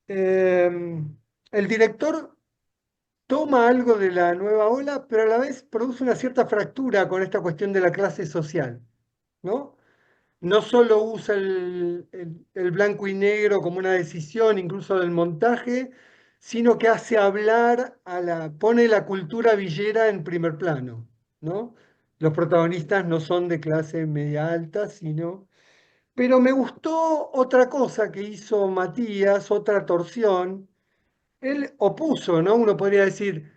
Speaker 2: el director toma algo de la nueva ola, pero a la vez produce una cierta fractura con esta cuestión de la clase social, ¿no? No solo usa el blanco y negro como una decisión incluso del montaje, sino que hace hablar pone la cultura villera en primer plano, ¿no? Los protagonistas no son de clase media alta, sino... Pero me gustó otra cosa que hizo Matías, otra torsión. Él opuso, ¿no? Uno podría decir,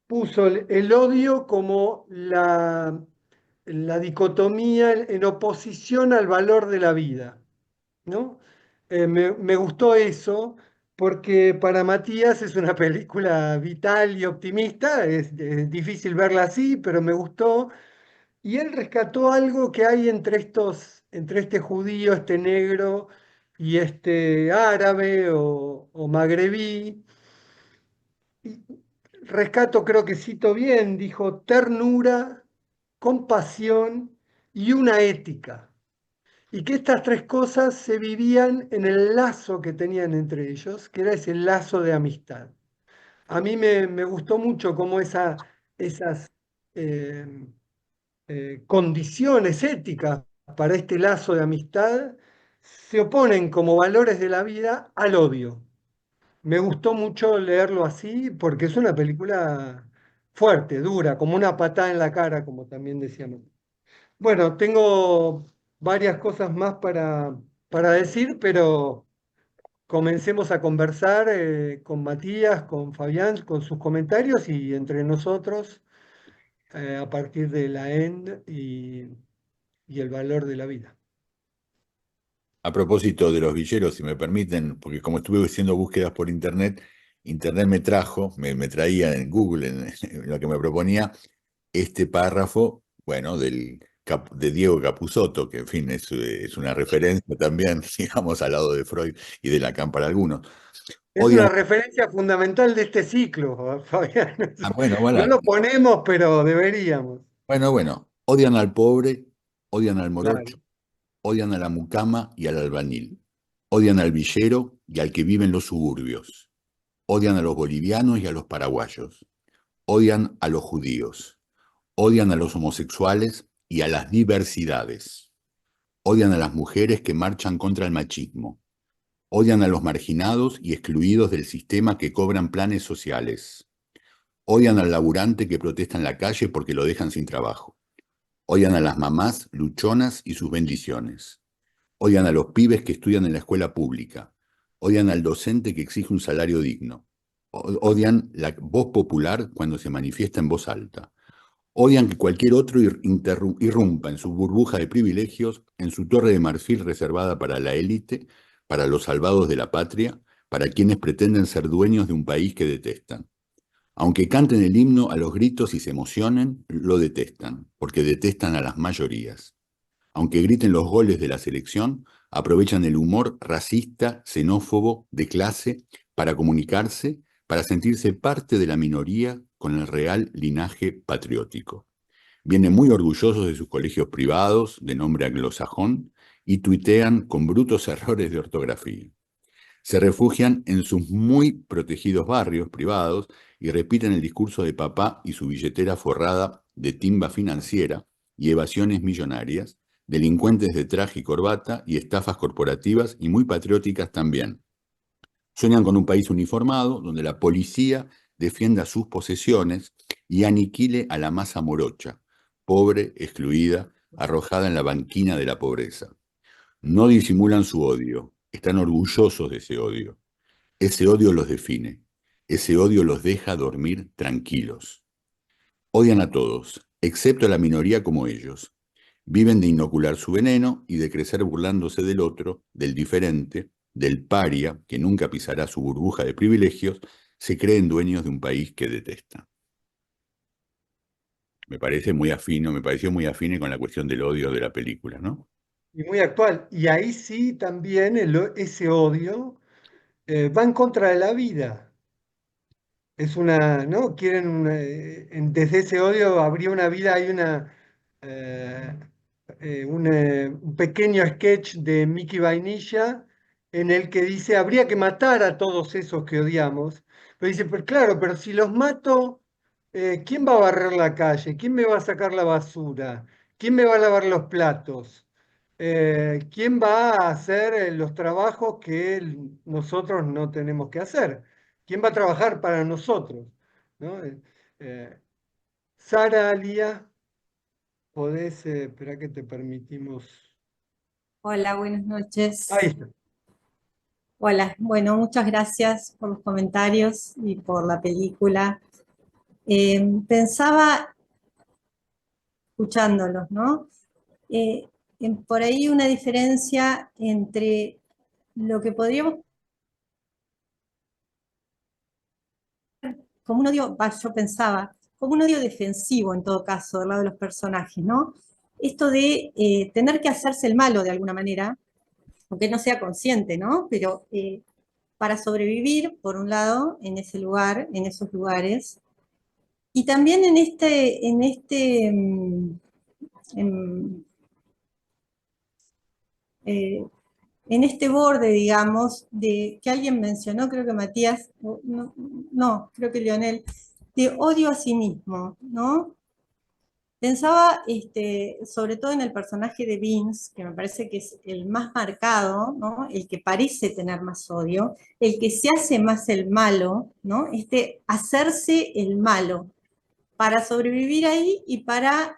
Speaker 2: puso el odio como la dicotomía en oposición al valor de la vida, ¿no? Me gustó eso porque para Matías es una película vital y optimista, es difícil verla así, pero me gustó. Y él rescató algo que hay entre este judío, este negro y este árabe o magrebí. Y rescato, creo que cito bien, dijo ternura, compasión y una ética. Y que estas tres cosas se vivían en el lazo que tenían entre ellos, que era ese lazo de amistad. A mí me gustó mucho cómo esas eh, condiciones éticas para este lazo de amistad se oponen como valores de la vida al odio. Me gustó mucho leerlo así porque es una película fuerte, dura, como una patada en la cara, como también decíamos. Bueno, tengo varias cosas más para decir, pero comencemos a conversar con Matías, con Fabián, con sus comentarios y entre nosotros a partir de la END y el valor de la vida.
Speaker 4: A propósito de los villeros, si me permiten, porque como estuve haciendo búsquedas por internet, internet me trajo, me traía en Google, en lo que me proponía, este párrafo, bueno, de Diego Capusotto, que en fin es una referencia también, digamos, al lado de Freud y de Lacan para algunos.
Speaker 2: Es
Speaker 4: Odian,
Speaker 2: una referencia fundamental de este ciclo, Fabián.
Speaker 4: bueno,
Speaker 2: No
Speaker 4: bueno,
Speaker 2: lo ponemos, pero deberíamos.
Speaker 4: bueno, odian al pobre, odian al morocho,
Speaker 2: Claro.
Speaker 4: odian a la mucama y al albañil, odian al villero y al que vive en los suburbios, odian a los bolivianos y a los paraguayos, odian a los judíos, odian a los homosexuales y a las diversidades, odian a las mujeres que marchan contra el machismo, odian a los marginados y excluidos del sistema que cobran planes sociales, odian al laburante que protesta en la calle porque lo dejan sin trabajo, odian a las mamás luchonas y sus bendiciones, odian a los pibes que estudian en la escuela pública, odian al docente que exige un salario digno, odian la voz popular cuando se manifiesta en voz alta, odian que cualquier otro irrumpa en su burbuja de privilegios, en su torre de marfil reservada para la élite, para los salvados de la patria, para quienes pretenden ser dueños de un país que detestan. Aunque canten el himno a los gritos y se emocionen, lo detestan, porque detestan a las mayorías. Aunque griten los goles de la selección, aprovechan el humor racista, xenófobo, de clase, para comunicarse, para sentirse parte de la minoría con el real linaje patriótico. Vienen muy orgullosos de sus colegios privados, de nombre anglosajón, y tuitean con brutos errores de ortografía. Se refugian en sus muy protegidos barrios privados y repiten el discurso de papá y su billetera forrada de timba financiera y evasiones millonarias, delincuentes de traje y corbata y estafas corporativas y muy patrióticas también. Sueñan con un país uniformado donde la policía defienda sus posesiones y aniquile a la masa morocha, pobre, excluida, arrojada en la banquina de la pobreza. No disimulan su odio, están orgullosos de ese odio. Ese odio los define, ese odio los deja dormir tranquilos. Odian a todos, excepto a la minoría como ellos. Viven de inocular su veneno y de crecer burlándose del otro, del diferente, del paria, que nunca pisará su burbuja de privilegios, se creen dueños de un país que detesta. Me parece muy afino, me pareció muy afine con la cuestión del odio de la película, ¿no?
Speaker 2: Y muy actual. Y ahí sí también ese odio va en contra de la vida. Es ¿no? Quieren desde ese odio habría una vida, hay eh, un pequeño sketch de Mickey Vainilla en el que dice, habría que matar a todos esos que odiamos, Pero dice, pero claro, pero si los mato, ¿quién va a barrer la calle? ¿Quién me va a sacar la basura? ¿Quién me va a lavar los platos? ¿Quién va a hacer los trabajos que nosotros no tenemos que hacer? ¿Quién va a trabajar para nosotros? ¿No? Eh, Sara, Lía, podés, espera que te permitimos.
Speaker 5: Hola, buenas
Speaker 2: Ahí
Speaker 5: noches.
Speaker 2: está.
Speaker 5: Hola, bueno, muchas gracias por los comentarios y por la película. Pensaba, escuchándolos, ¿no? Por ahí una diferencia entre lo que podríamos, como un odio, yo pensaba, como un odio defensivo en todo caso, del lado de los personajes, ¿no? Esto de tener que hacerse el malo de alguna manera, aunque no sea consciente, ¿no? Pero para sobrevivir, por un lado, en ese lugar, en esos lugares, y también en, eh, en este borde, digamos, de que alguien mencionó, creo que Matías, no, no, creo que Leonel, de odio a sí mismo, ¿no? Pensaba sobre todo en el personaje de Vince, que me parece que es el más marcado, ¿no? El que parece tener más odio, el que se hace más el malo, ¿no? Hacerse el malo para sobrevivir ahí y para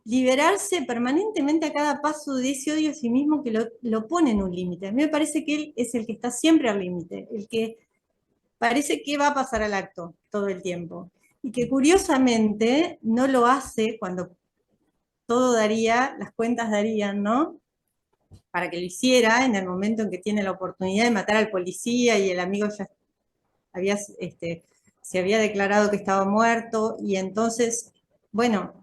Speaker 5: liberarse permanentemente a cada paso de ese odio a sí mismo que lo pone en un límite. A mí me parece que él es el que está siempre al límite, el que parece que va a pasar al acto todo el tiempo. Y que curiosamente no lo hace cuando todo daría, las cuentas darían, ¿no? Para que lo hiciera en el momento en que tiene la oportunidad de matar al policía y el amigo ya había, se había declarado que estaba muerto y entonces, bueno,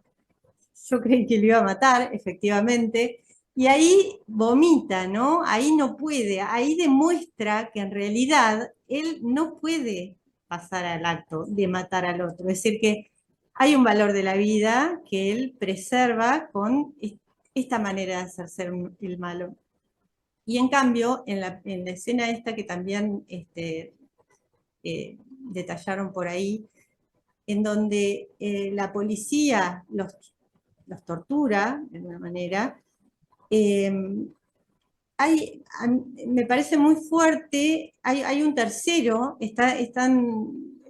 Speaker 5: yo creí que lo iba a matar, efectivamente, y ahí vomita, ¿no? Ahí no puede, ahí demuestra que en realidad él no puede pasar al acto de matar al otro. Es decir, que hay un valor de la vida que él preserva con esta manera de hacerse el malo. Y en cambio, en la escena esta que también detallaron por ahí, en donde la policía los tortura de alguna manera, eh, me parece muy fuerte, hay un tercero, están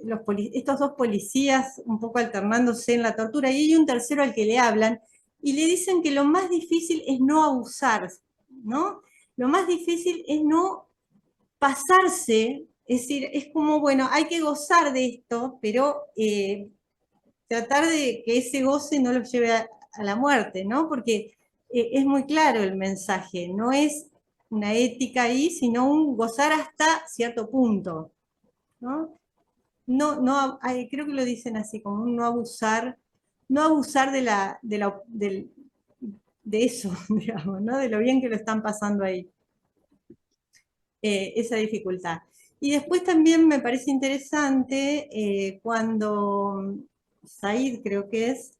Speaker 5: estos dos policías un poco alternándose en la tortura, y hay un tercero al que le hablan y le dicen que lo más difícil es no abusar, ¿no? Lo más difícil es no pasarse, es decir, es como, bueno, hay que gozar de esto, pero tratar de que ese goce no los lleve a la muerte, ¿no? Porque es muy claro el mensaje, no es una ética ahí, sino un gozar hasta cierto punto, ¿no? No, no, creo que lo dicen así, como un no abusar, no abusar de eso, digamos, ¿no? De lo bien que lo están pasando ahí, esa dificultad. Y después también me parece interesante cuando Said, creo que es,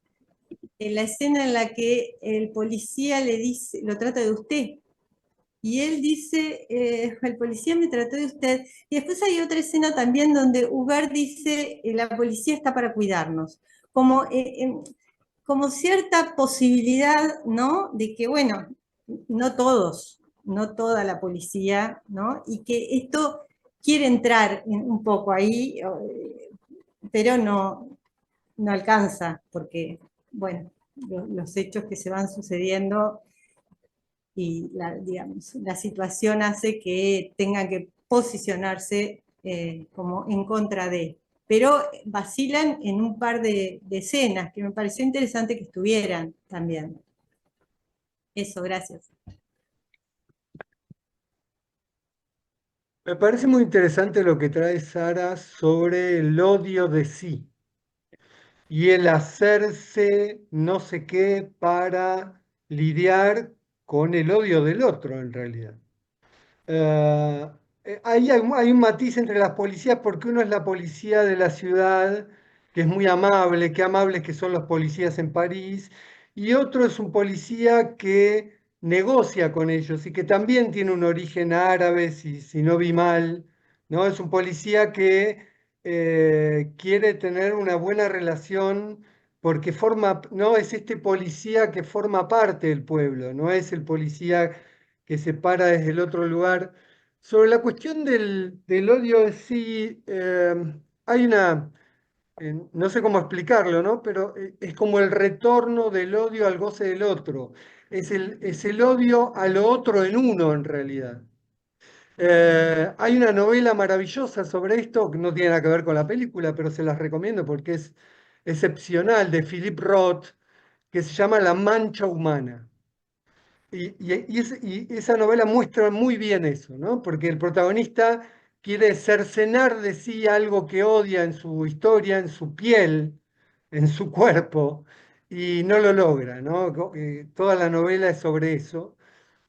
Speaker 5: en la escena en la que el policía le dice, lo trata de usted, y él dice, el policía me trató de usted, y después hay otra escena también donde Ugar dice, la policía está para cuidarnos, como, como cierta posibilidad, ¿no? De que, bueno, no todos, no toda la policía, ¿no? Y que esto quiere entrar un poco ahí, pero no alcanza, porque, bueno, los hechos que se van sucediendo y digamos, la situación hace que tengan que posicionarse como en contra de. Pero vacilan en un par de escenas que me pareció interesante que estuvieran también. Eso, gracias.
Speaker 2: Me parece muy interesante lo que trae Sara sobre el odio de sí y el hacerse no sé qué para lidiar con el odio del otro en realidad. Eh, Ahí hay un matiz entre las policías porque uno es la policía de la ciudad, que es muy amable, qué amables que son los policías en París, y otro es un policía que negocia con ellos y que también tiene un origen árabe, si no vi mal, ¿no? Es un policía que quiere tener una buena relación porque no es este policía que forma parte del pueblo, no es el policía que se para desde el otro lugar. Sobre la cuestión del odio en sí, hay no sé cómo explicarlo, ¿no? Pero es como el retorno del odio al goce del otro. Es el odio a lo otro en uno, en realidad. Hay una novela maravillosa sobre esto, que no tiene nada que ver con la película, pero se las recomiendo porque es excepcional, de Philip Roth, que se llama La Mancha Humana. Y esa novela muestra muy bien eso, ¿no? Porque el protagonista quiere cercenar de sí algo que odia en su historia, en su piel, en su cuerpo, y no lo logra, ¿no? Toda la novela es sobre eso.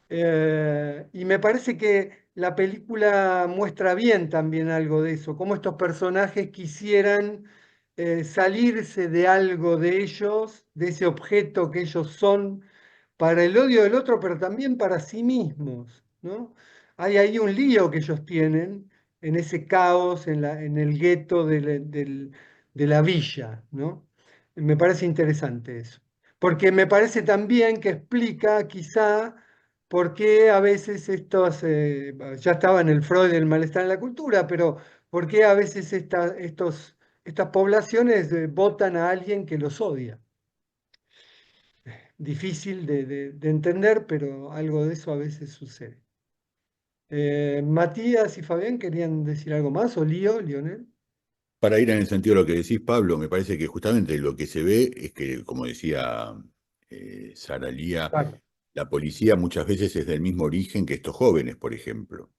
Speaker 2: Y me parece que la película muestra bien también algo de eso, cómo estos personajes quisieran salirse de algo de ellos, de ese objeto que ellos son, para el odio del otro, pero también para sí mismos, ¿no? Hay ahí un lío que ellos tienen en ese caos, en el gueto de la villa, ¿no? Me parece interesante eso. Porque me parece también que explica quizá por qué a veces ya estaba en el Freud del malestar en la cultura, pero por qué a veces estas poblaciones votan a alguien que los odia. Difícil de entender, pero algo de eso a veces sucede. Matías y Fabián querían decir algo más, o Lionel.
Speaker 4: Para ir en el sentido de lo que decís, Pablo, me parece que justamente lo que se ve es que, como decía Sara Lía,
Speaker 2: Claro,
Speaker 4: la policía muchas veces es del mismo origen que estos jóvenes, por ejemplo.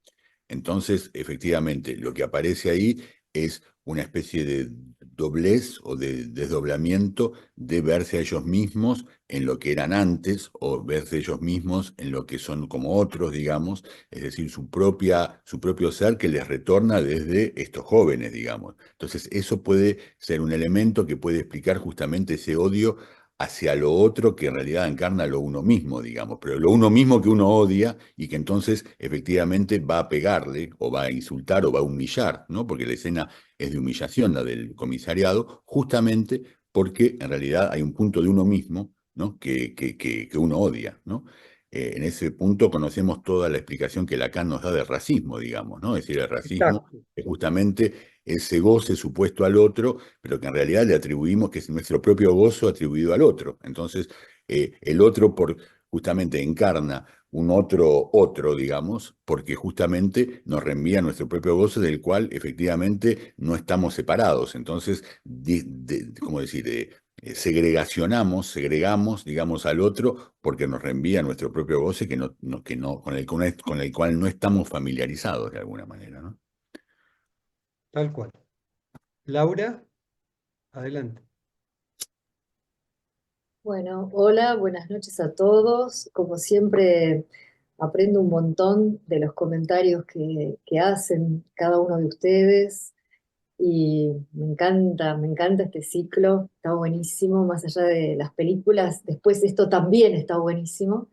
Speaker 4: Entonces, efectivamente, lo que aparece ahí es una especie de doblez o de desdoblamiento de verse a ellos mismos en lo que eran antes o verse ellos mismos en lo que son como otros, digamos, es decir, su propio ser que les retorna desde estos jóvenes, digamos. Entonces, eso puede ser un elemento que puede explicar justamente ese odio hacia lo otro que en realidad encarna lo uno mismo, digamos, pero lo uno mismo que uno odia y que entonces efectivamente va a pegarle o va a insultar o va a humillar, ¿no? Porque la escena es de humillación, la del comisariado, justamente porque en realidad hay un punto de uno mismo, ¿no? que uno odia, ¿no? En ese punto conocemos toda la explicación que Lacan nos da del racismo, digamos, ¿no? Es decir, el racismo
Speaker 2: exacto,
Speaker 4: es justamente ese goce supuesto al otro, pero que en realidad le atribuimos que es nuestro propio gozo atribuido al otro. Entonces, el otro justamente encarna un otro, digamos, porque justamente nos reenvía nuestro propio gozo del cual efectivamente no estamos separados. Entonces, ¿cómo decir? Segregamos, digamos, al otro porque nos reenvía nuestro propio goce con el cual no estamos familiarizados de alguna manera, ¿no?
Speaker 2: tal cual. Laura, adelante.
Speaker 6: Bueno, hola, buenas noches a todos. Como siempre, aprendo un montón de los comentarios que hacen cada uno de ustedes y me encanta este ciclo, está buenísimo, más allá de las películas, después esto también está buenísimo.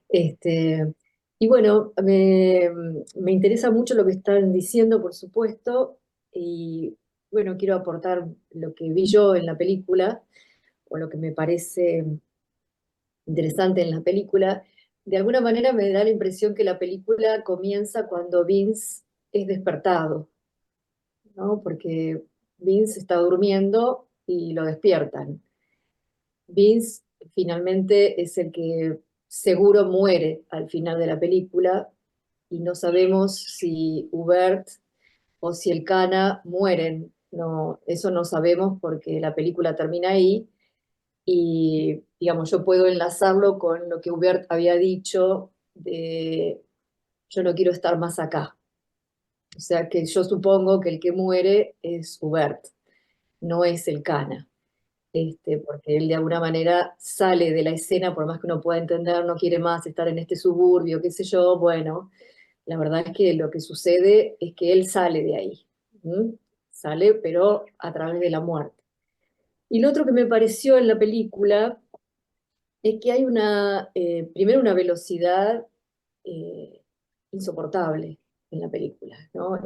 Speaker 6: Este, y bueno, me interesa mucho lo que están diciendo, por supuesto, y bueno, quiero aportar lo que vi yo en la película o lo que me parece interesante en la película. De alguna manera me da la impresión que la película comienza cuando Vince es despertado, ¿no? Porque Vince está durmiendo y lo despiertan. Vince finalmente es el que seguro muere al final de la película y no sabemos si Hubert o si el Cana mueren. No, eso no sabemos porque la película termina ahí y, digamos, yo puedo enlazarlo con lo que Hubert había dicho de yo no quiero estar más acá. O sea que yo supongo que el que muere es Hubert, no es el Cana. Porque él de alguna manera sale de la escena, por más que uno pueda entender, no quiere más estar en este suburbio, qué sé yo, bueno, la verdad es que lo que sucede es que él sale de ahí, ¿m? Sale, pero a través de la muerte. Y lo otro que me pareció en la película es que hay primero una velocidad eh, insoportable en la película, ¿no?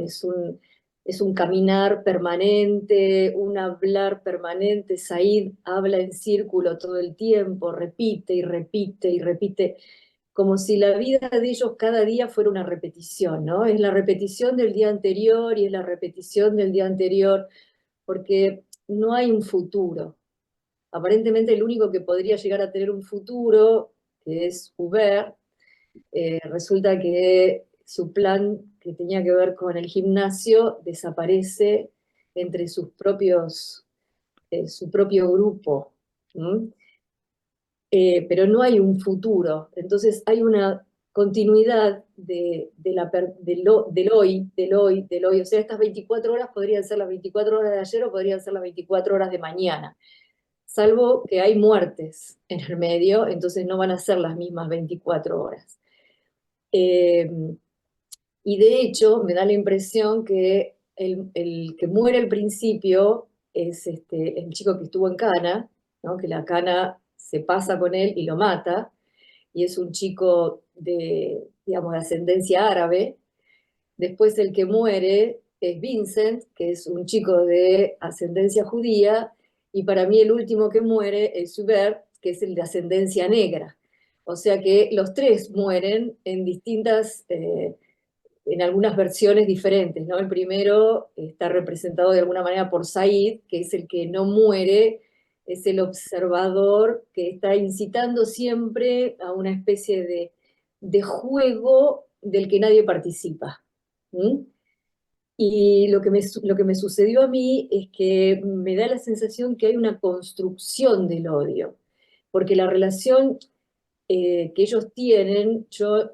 Speaker 6: es un caminar permanente, un hablar permanente. Said habla en círculo todo el tiempo, repite y repite y repite, como si la vida de ellos cada día fuera una repetición, ¿no? Es la repetición del día anterior y es la repetición del día anterior, porque no hay un futuro. Aparentemente el único que podría llegar a tener un futuro, que es Hubert, resulta que su plan que tenía que ver con el gimnasio desaparece entre su propio grupo. ¿Mm? Pero no hay un futuro. Entonces hay una continuidad del hoy. O sea, estas 24 horas podrían ser las 24 horas de ayer o podrían ser las 24 horas de mañana. Salvo que hay muertes en el medio, entonces no van a ser las mismas 24 horas. Eh, y de hecho, me da la impresión que el que muere al principio es el chico que estuvo en Cana, ¿no? Que la Cana se pasa con él y lo mata, y es un chico de, digamos, de ascendencia árabe. Después el que muere es Vincent, que es un chico de ascendencia judía, y para mí el último que muere es Hubert, que es el de ascendencia negra. O sea que los tres mueren en en algunas versiones diferentes, ¿no? El primero está representado de alguna manera por Said, que es el que no muere, es el observador que está incitando siempre a una especie de juego del que nadie participa. ¿Mm? Y lo que me sucedió a mí es que me da la sensación que hay una construcción del odio, porque la relación que ellos tienen, yo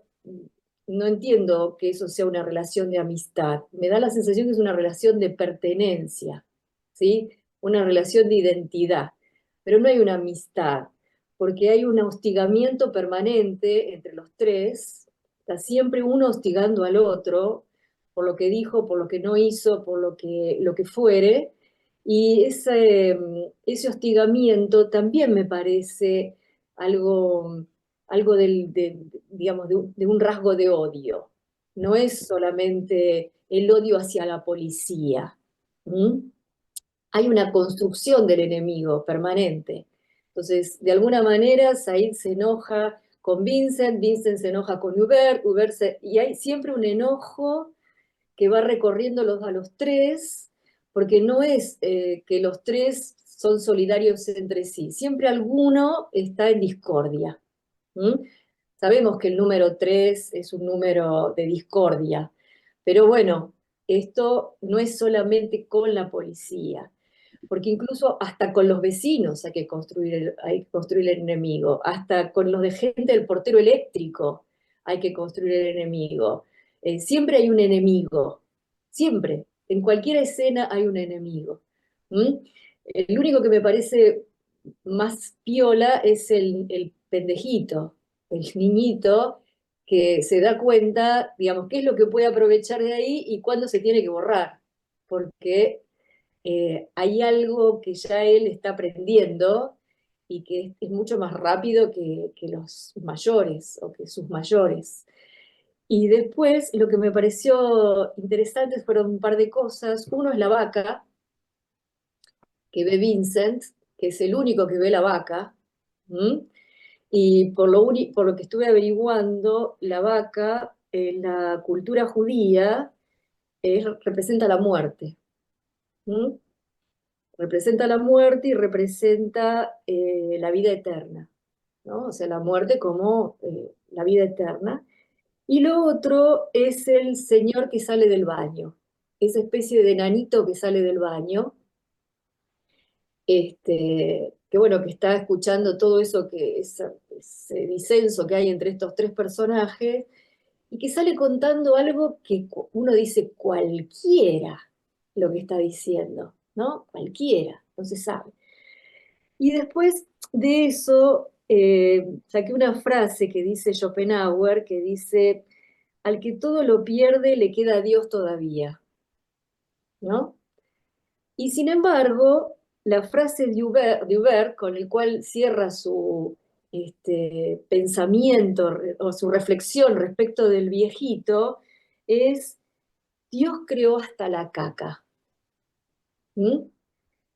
Speaker 6: no entiendo que eso sea una relación de amistad. Me da la sensación que es una relación de pertenencia, ¿sí? Una relación de identidad. Pero no hay una amistad, porque hay un hostigamiento permanente entre los tres. Está siempre uno hostigando al otro por lo que dijo, por lo que no hizo, por lo que fuere. Y ese hostigamiento también me parece algo digamos, de un rasgo de odio. No es solamente el odio hacia la policía. ¿Mm? Hay una construcción del enemigo permanente. Entonces, de alguna manera, Said se enoja con Vincent, Vincent se enoja con Hubert, y hay siempre un enojo que va recorriendo a los tres, porque no es que los tres son solidarios entre sí, siempre alguno está en discordia. ¿Mm? Sabemos que el número 3 es un número de discordia, pero bueno, esto no es solamente con la policía, porque incluso hasta con los vecinos hay que construir el enemigo, hasta con los de gente del portero eléctrico hay que construir el enemigo. Siempre hay un enemigo, siempre, en cualquier escena hay un enemigo. ¿Mm? El único que me parece más piola es el pendejito, el niñito que se da cuenta, digamos, qué es lo que puede aprovechar de ahí y cuándo se tiene que borrar, porque hay algo que ya él está aprendiendo y que es mucho más rápido que los mayores o que sus mayores. Y después lo que me pareció interesante fueron un par de cosas. Uno es la vaca, que ve Vincent, que es el único que ve la vaca. ¿Mm? Y por lo que estuve averiguando, la vaca en la cultura judía representa la muerte. ¿Mm? Representa la muerte y representa la vida eterna, ¿no? O sea, la muerte como la vida eterna. Y lo otro es el señor que sale del baño, esa especie de nanito que sale del baño, que bueno, que está escuchando todo eso, ese disenso que hay entre estos tres personajes, y que sale contando algo que uno dice cualquiera lo que está diciendo, ¿no? Cualquiera, no se sabe. Y después de eso, saqué una frase que dice Schopenhauer, que dice, al que todo lo pierde le queda Dios todavía, ¿no? Y sin embargo, la frase de Hubert, con el cual cierra su pensamiento o su reflexión respecto del viejito, es Dios creó hasta la caca. ¿Mm?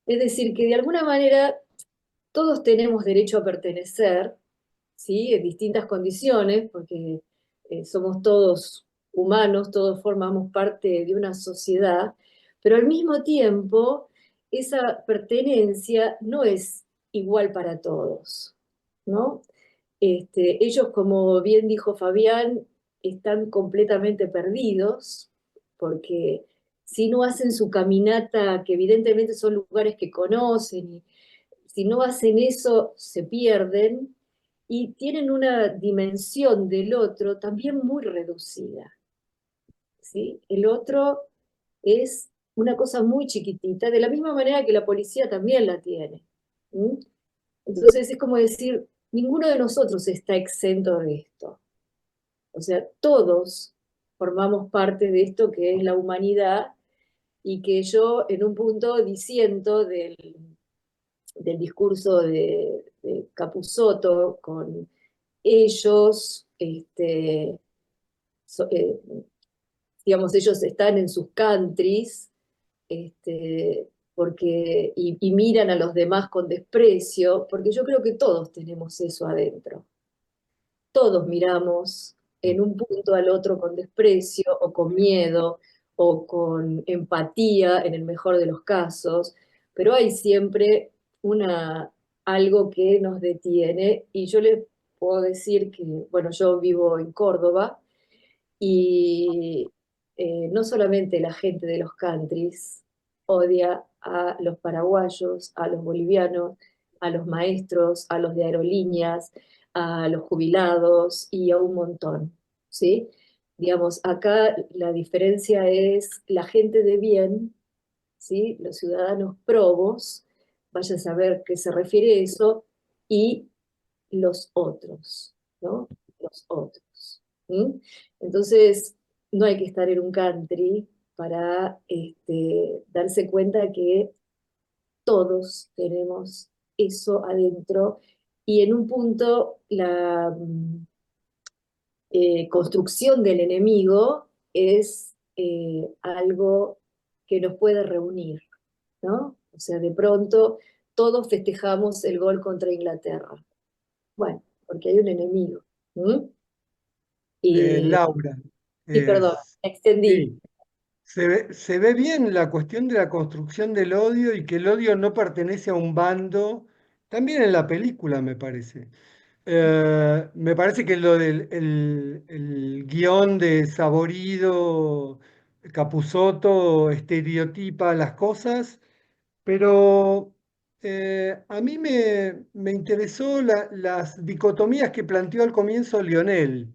Speaker 6: Es decir, que de alguna manera todos tenemos derecho a pertenecer, ¿sí? En distintas condiciones, porque somos todos humanos, todos formamos parte de una sociedad, pero al mismo tiempo esa pertenencia no es igual para todos, ¿no? Ellos, como bien dijo Fabián, están completamente perdidos porque si no hacen su caminata, que evidentemente son lugares que conocen, y si no hacen eso, se pierden y tienen una dimensión del otro también muy reducida, ¿sí? El otro es una cosa muy chiquitita, de la misma manera que la policía también la tiene. ¿Mm? Entonces es como decir, ninguno de nosotros está exento de esto. O sea, todos formamos parte de esto que es la humanidad y que yo en un punto disiento del discurso de Capusotto con ellos, so- eh, digamos, ellos están en sus countries, y miran a los demás con desprecio, porque yo creo que todos tenemos eso adentro. Todos miramos en un punto al otro con desprecio o con miedo o con empatía en el mejor de los casos, pero hay siempre algo que nos detiene y yo les puedo decir que, bueno, yo vivo en Córdoba y no solamente la gente de los countries odia a los paraguayos, a los bolivianos, a los maestros, a los de aerolíneas, a los jubilados y a un montón, ¿sí? Digamos, acá la diferencia es la gente de bien, ¿sí? Los ciudadanos probos, vaya a saber qué se refiere eso, y los otros, ¿no? Los otros. ¿Mm? Entonces, no hay que estar en un country para darse cuenta que todos tenemos eso adentro y en un punto la construcción del enemigo es algo que nos puede reunir, ¿no? O sea, de pronto todos festejamos el gol contra Inglaterra. Bueno, porque hay un enemigo. ¿Mm? Y,
Speaker 2: Laura,
Speaker 6: y perdón,
Speaker 2: es-
Speaker 6: extendí.
Speaker 2: sí, se ve bien la cuestión de la construcción del odio y que el odio no pertenece a un bando, también en la película me parece. Me parece que lo del el guión de Saborido, Capusotto, estereotipa las cosas, pero a mí me interesó las dicotomías que planteó al comienzo Lionel.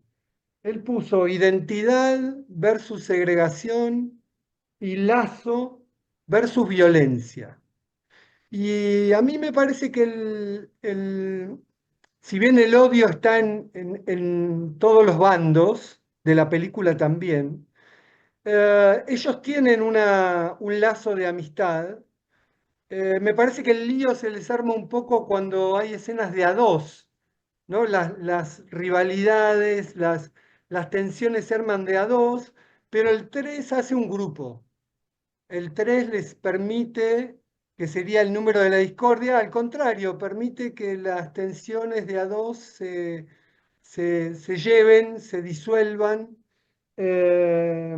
Speaker 2: Él puso identidad versus segregación y lazo versus violencia. Y a mí me parece que si bien el odio está en todos los bandos de la película también, ellos tienen un lazo de amistad. Me parece que el lío se les arma un poco cuando hay escenas de a dos, ¿no? Las rivalidades, las tensiones se arman de a dos, pero el 3 hace un grupo. El 3 les permite, que sería el número de la discordia, al contrario, permite que las tensiones de a dos se lleven, se disuelvan. eh,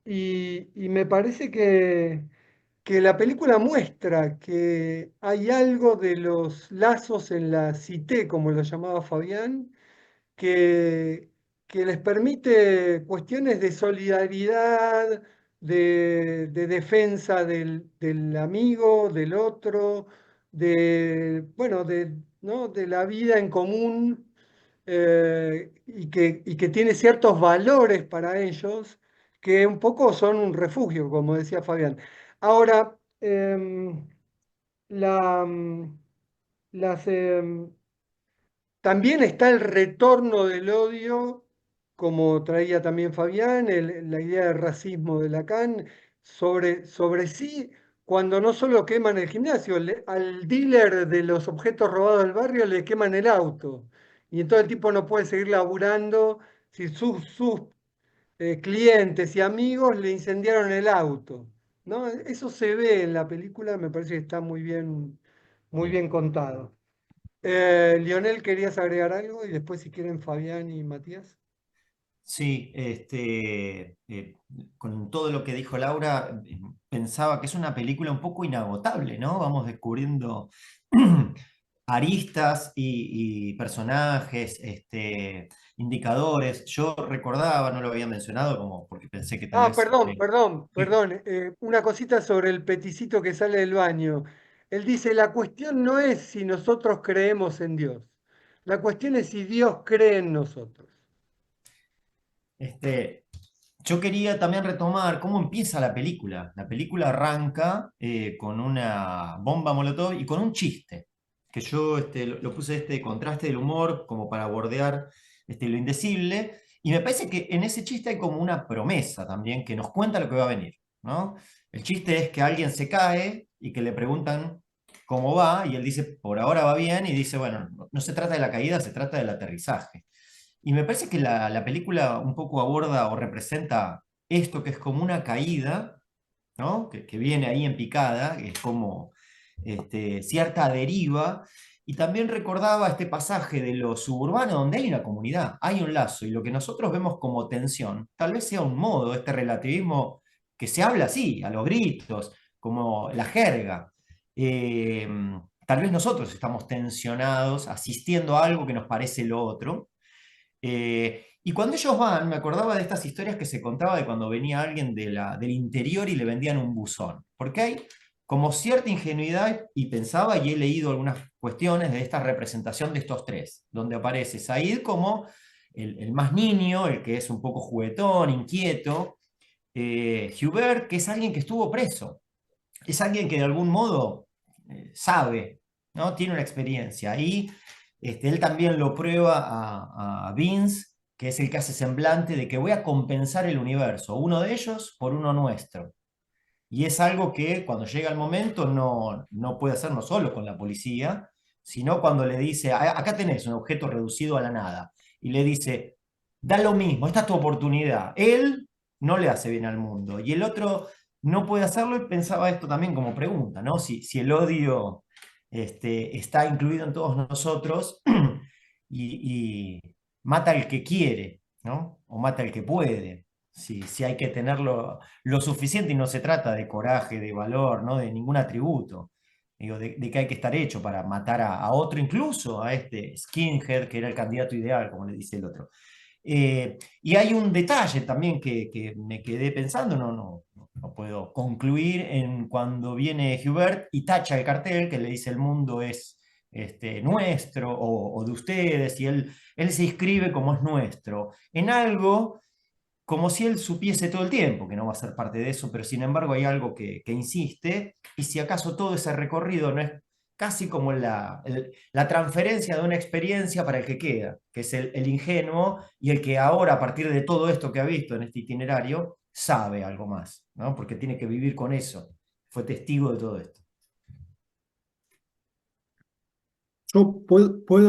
Speaker 2: y me parece que la película muestra que hay algo de los lazos en la cité, como lo llamaba Fabián, que, que les permite cuestiones de solidaridad, de defensa del amigo, del otro, bueno, ¿no? De la vida en común, y que tiene ciertos valores para ellos que un poco son un refugio, como decía Fabián. Ahora, la, las, también está el retorno del odio, como traía también Fabián, la idea del racismo de Lacan, sobre sí, cuando no solo queman el gimnasio, al dealer de los objetos robados del barrio le queman el auto. Y entonces el tipo no puede seguir laburando si sus clientes y amigos le incendiaron el auto, ¿no? Eso se ve en la película, me parece que está muy bien contado. Lionel, ¿querías agregar algo? Y después, si quieren, Fabián y Matías.
Speaker 1: Sí, con todo lo que dijo Laura, pensaba que es una película un poco inagotable, ¿no? Vamos descubriendo aristas y personajes, indicadores. Yo recordaba, no lo había mencionado, como porque pensé que tal
Speaker 2: Ah,
Speaker 1: vez...
Speaker 2: perdón. Una cosita sobre el peticito que sale del baño. Él dice, la cuestión no es si nosotros creemos en Dios. La cuestión es si Dios cree en nosotros.
Speaker 1: Este, yo quería también retomar cómo empieza la película. La película arranca con una bomba molotov y con un chiste, que yo lo puse contraste del humor como para bordear lo indecible. Y me parece que en ese chiste hay como una promesa también que nos cuenta lo que va a venir, ¿no? El chiste es que alguien se cae y que le preguntan cómo va y él dice, por ahora va bien, y dice, bueno, no se trata de la caída, se trata del aterrizaje. Y me parece que la película un poco aborda o representa esto que es como una caída, ¿no? Que viene ahí en picada, que es como cierta deriva, y también recordaba este pasaje de lo suburbano donde hay una comunidad, hay un lazo, y lo que nosotros vemos como tensión, tal vez sea un modo, este relativismo que se habla así, a los gritos, como la jerga. Eh, Tal vez nosotros estamos tensionados, asistiendo a algo que nos parece lo otro, y cuando ellos van, me acordaba de estas historias que se contaba de cuando venía alguien del interior y le vendían un buzón. Porque hay como cierta ingenuidad, y pensaba, y he leído algunas cuestiones de esta representación de estos tres, donde aparece Said como el más niño, el que es un poco juguetón, inquieto, Hubert, que es alguien que estuvo preso, es alguien que de algún modo sabe, ¿no? Tiene una experiencia. Y él también lo prueba a Vince, que es el que hace semblante de que voy a compensar el universo, uno de ellos por uno nuestro. Y es algo que cuando llega el momento no puede hacer no solo con la policía, sino cuando le dice, acá tenés un objeto reducido a la nada, y le dice, da lo mismo, esta es tu oportunidad. Él no le hace bien al mundo, y el otro no puede hacerlo, y pensaba esto también como pregunta, ¿no? Si el odio está incluido en todos nosotros y mata al que quiere, ¿no? O mata al que puede. Si hay que tenerlo lo suficiente, y no se trata de coraje, de valor, ¿no? De ningún atributo. Digo, de que hay que estar hecho para matar a otro, incluso a este skinhead, que era el candidato ideal, como le dice el otro. Y hay un detalle también que me quedé pensando, no puedo concluir, en cuando viene Hubert y tacha el cartel que le dice el mundo es nuestro o de ustedes, y él se inscribe como es nuestro, en algo como si él supiese todo el tiempo que no va a ser parte de eso, pero sin embargo hay algo que insiste, y si acaso todo ese recorrido no es casi como la transferencia de una experiencia para el que queda, que es el ingenuo, y el que ahora, a partir de todo esto que ha visto en este itinerario, sabe algo más, ¿no? Porque tiene que vivir con eso, fue testigo de todo esto.
Speaker 3: Yo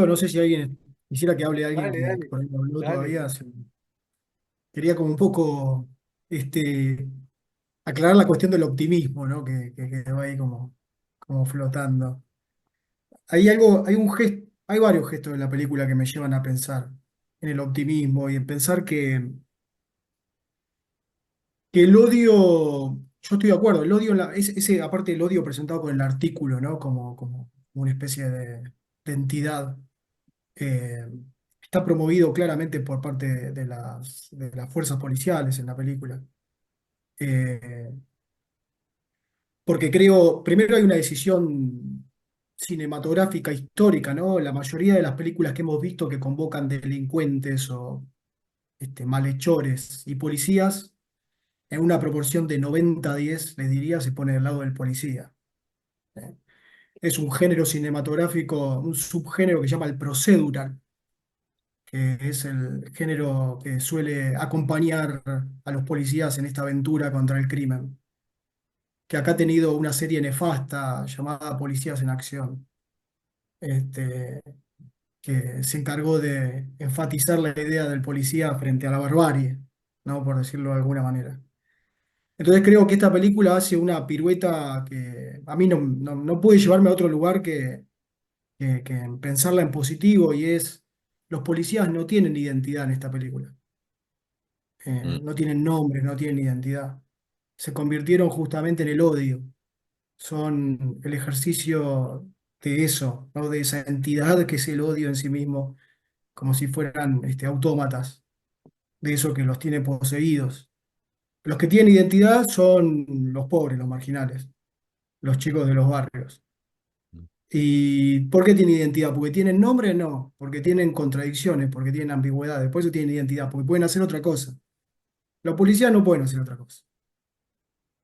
Speaker 3: no sé si alguien, quisiera que hable alguien que por ahí no habló
Speaker 2: Dale.
Speaker 3: todavía. Quería como un poco aclarar la cuestión del optimismo, ¿no? Que quedó ahí como flotando. Hay varios gestos de la película que me llevan a pensar en el optimismo y en pensar que el odio, yo estoy de acuerdo, el odio, aparte del odio presentado con el artículo, ¿no? Como una especie de entidad, eh, está promovido claramente por parte de las fuerzas policiales en la película. Eh, Porque creo, primero hay una decisión cinematográfica histórica, ¿no? La mayoría de las películas que hemos visto que convocan delincuentes o malhechores y policías, en una proporción de 90-10, les diría, se pone del lado del policía. ¿Eh? Es un género cinematográfico, un subgénero que se llama el procedural, que es el género que suele acompañar a los policías en esta aventura contra el crimen, que acá ha tenido una serie nefasta llamada Policías en Acción, este, que se encargó de enfatizar la idea del policía frente a la barbarie. ¿no? Por decirlo de alguna manera. Entonces creo que esta película hace una pirueta que a mí no puede llevarme a otro lugar que pensarla en positivo, y es, los policías no tienen identidad en esta película.
Speaker 4: Mm,
Speaker 3: No tienen nombre, no tienen identidad. Se convirtieron justamente en el odio. Son el ejercicio de eso, ¿no? De esa entidad que es el odio en sí mismo, como si fueran autómatas, de eso que los tiene poseídos. Los que tienen identidad son los pobres, los marginales, los chicos de los barrios.
Speaker 4: mm,
Speaker 3: ¿Y por qué tienen identidad? ¿Porque tienen nombre? No, porque tienen contradicciones, porque tienen ambigüedades, por eso tienen identidad, porque pueden hacer otra cosa. Los policías no pueden hacer otra cosa.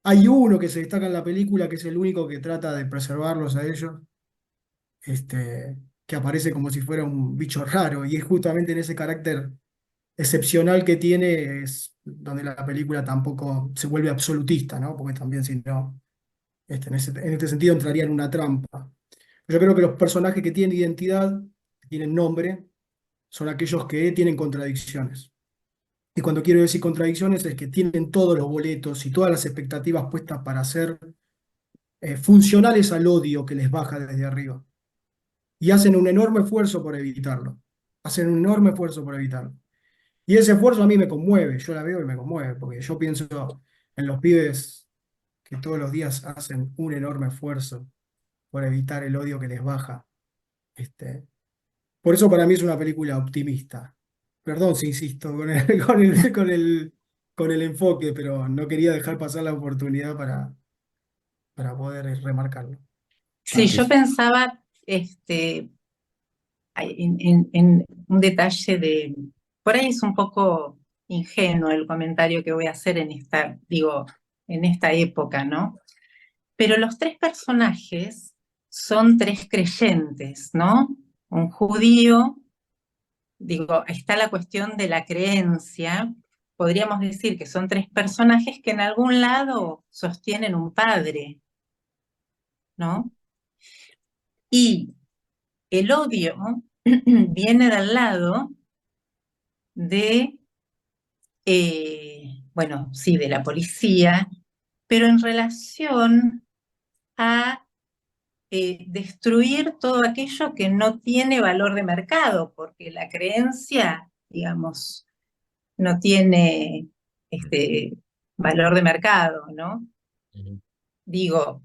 Speaker 3: Hay uno que se destaca en la película, que es el único que trata de preservarlos a ellos, que aparece como si fuera un bicho raro, y es justamente en ese carácter excepcional que tiene, es donde la película tampoco se vuelve absolutista, ¿no? Porque también si no, en este sentido entraría en una trampa. Yo creo que los personajes que tienen identidad, que tienen nombre, son aquellos que tienen contradicciones. Y cuando quiero decir contradicciones es que tienen todos los boletos y todas las expectativas puestas para ser funcionales al odio que les baja desde arriba. Y hacen un enorme esfuerzo por evitarlo. Hacen un enorme esfuerzo por evitarlo. Y ese esfuerzo a mí me conmueve, yo la veo y me conmueve, porque yo pienso en los pibes que todos los días hacen un enorme esfuerzo por evitar el odio que les baja. Este, por eso para mí es una película optimista. Perdón si insisto con el enfoque, pero no quería dejar pasar la oportunidad para poder remarcarlo.
Speaker 7: Sí,
Speaker 3: Nada
Speaker 7: yo
Speaker 3: más.
Speaker 7: pensaba en un detalle por ahí es un poco ingenuo el comentario que voy a hacer en esta época, ¿no? Pero los tres personajes son tres creyentes, ¿no? Un judío, está la cuestión de la creencia. Podríamos decir que son tres personajes que en algún lado sostienen un padre, ¿no? Y el odio viene del lado de, bueno, sí, de la policía, pero en relación a destruir todo aquello que no tiene valor de mercado, porque la creencia, digamos, no tiene valor de mercado, ¿no?
Speaker 4: mm,
Speaker 7: Digo,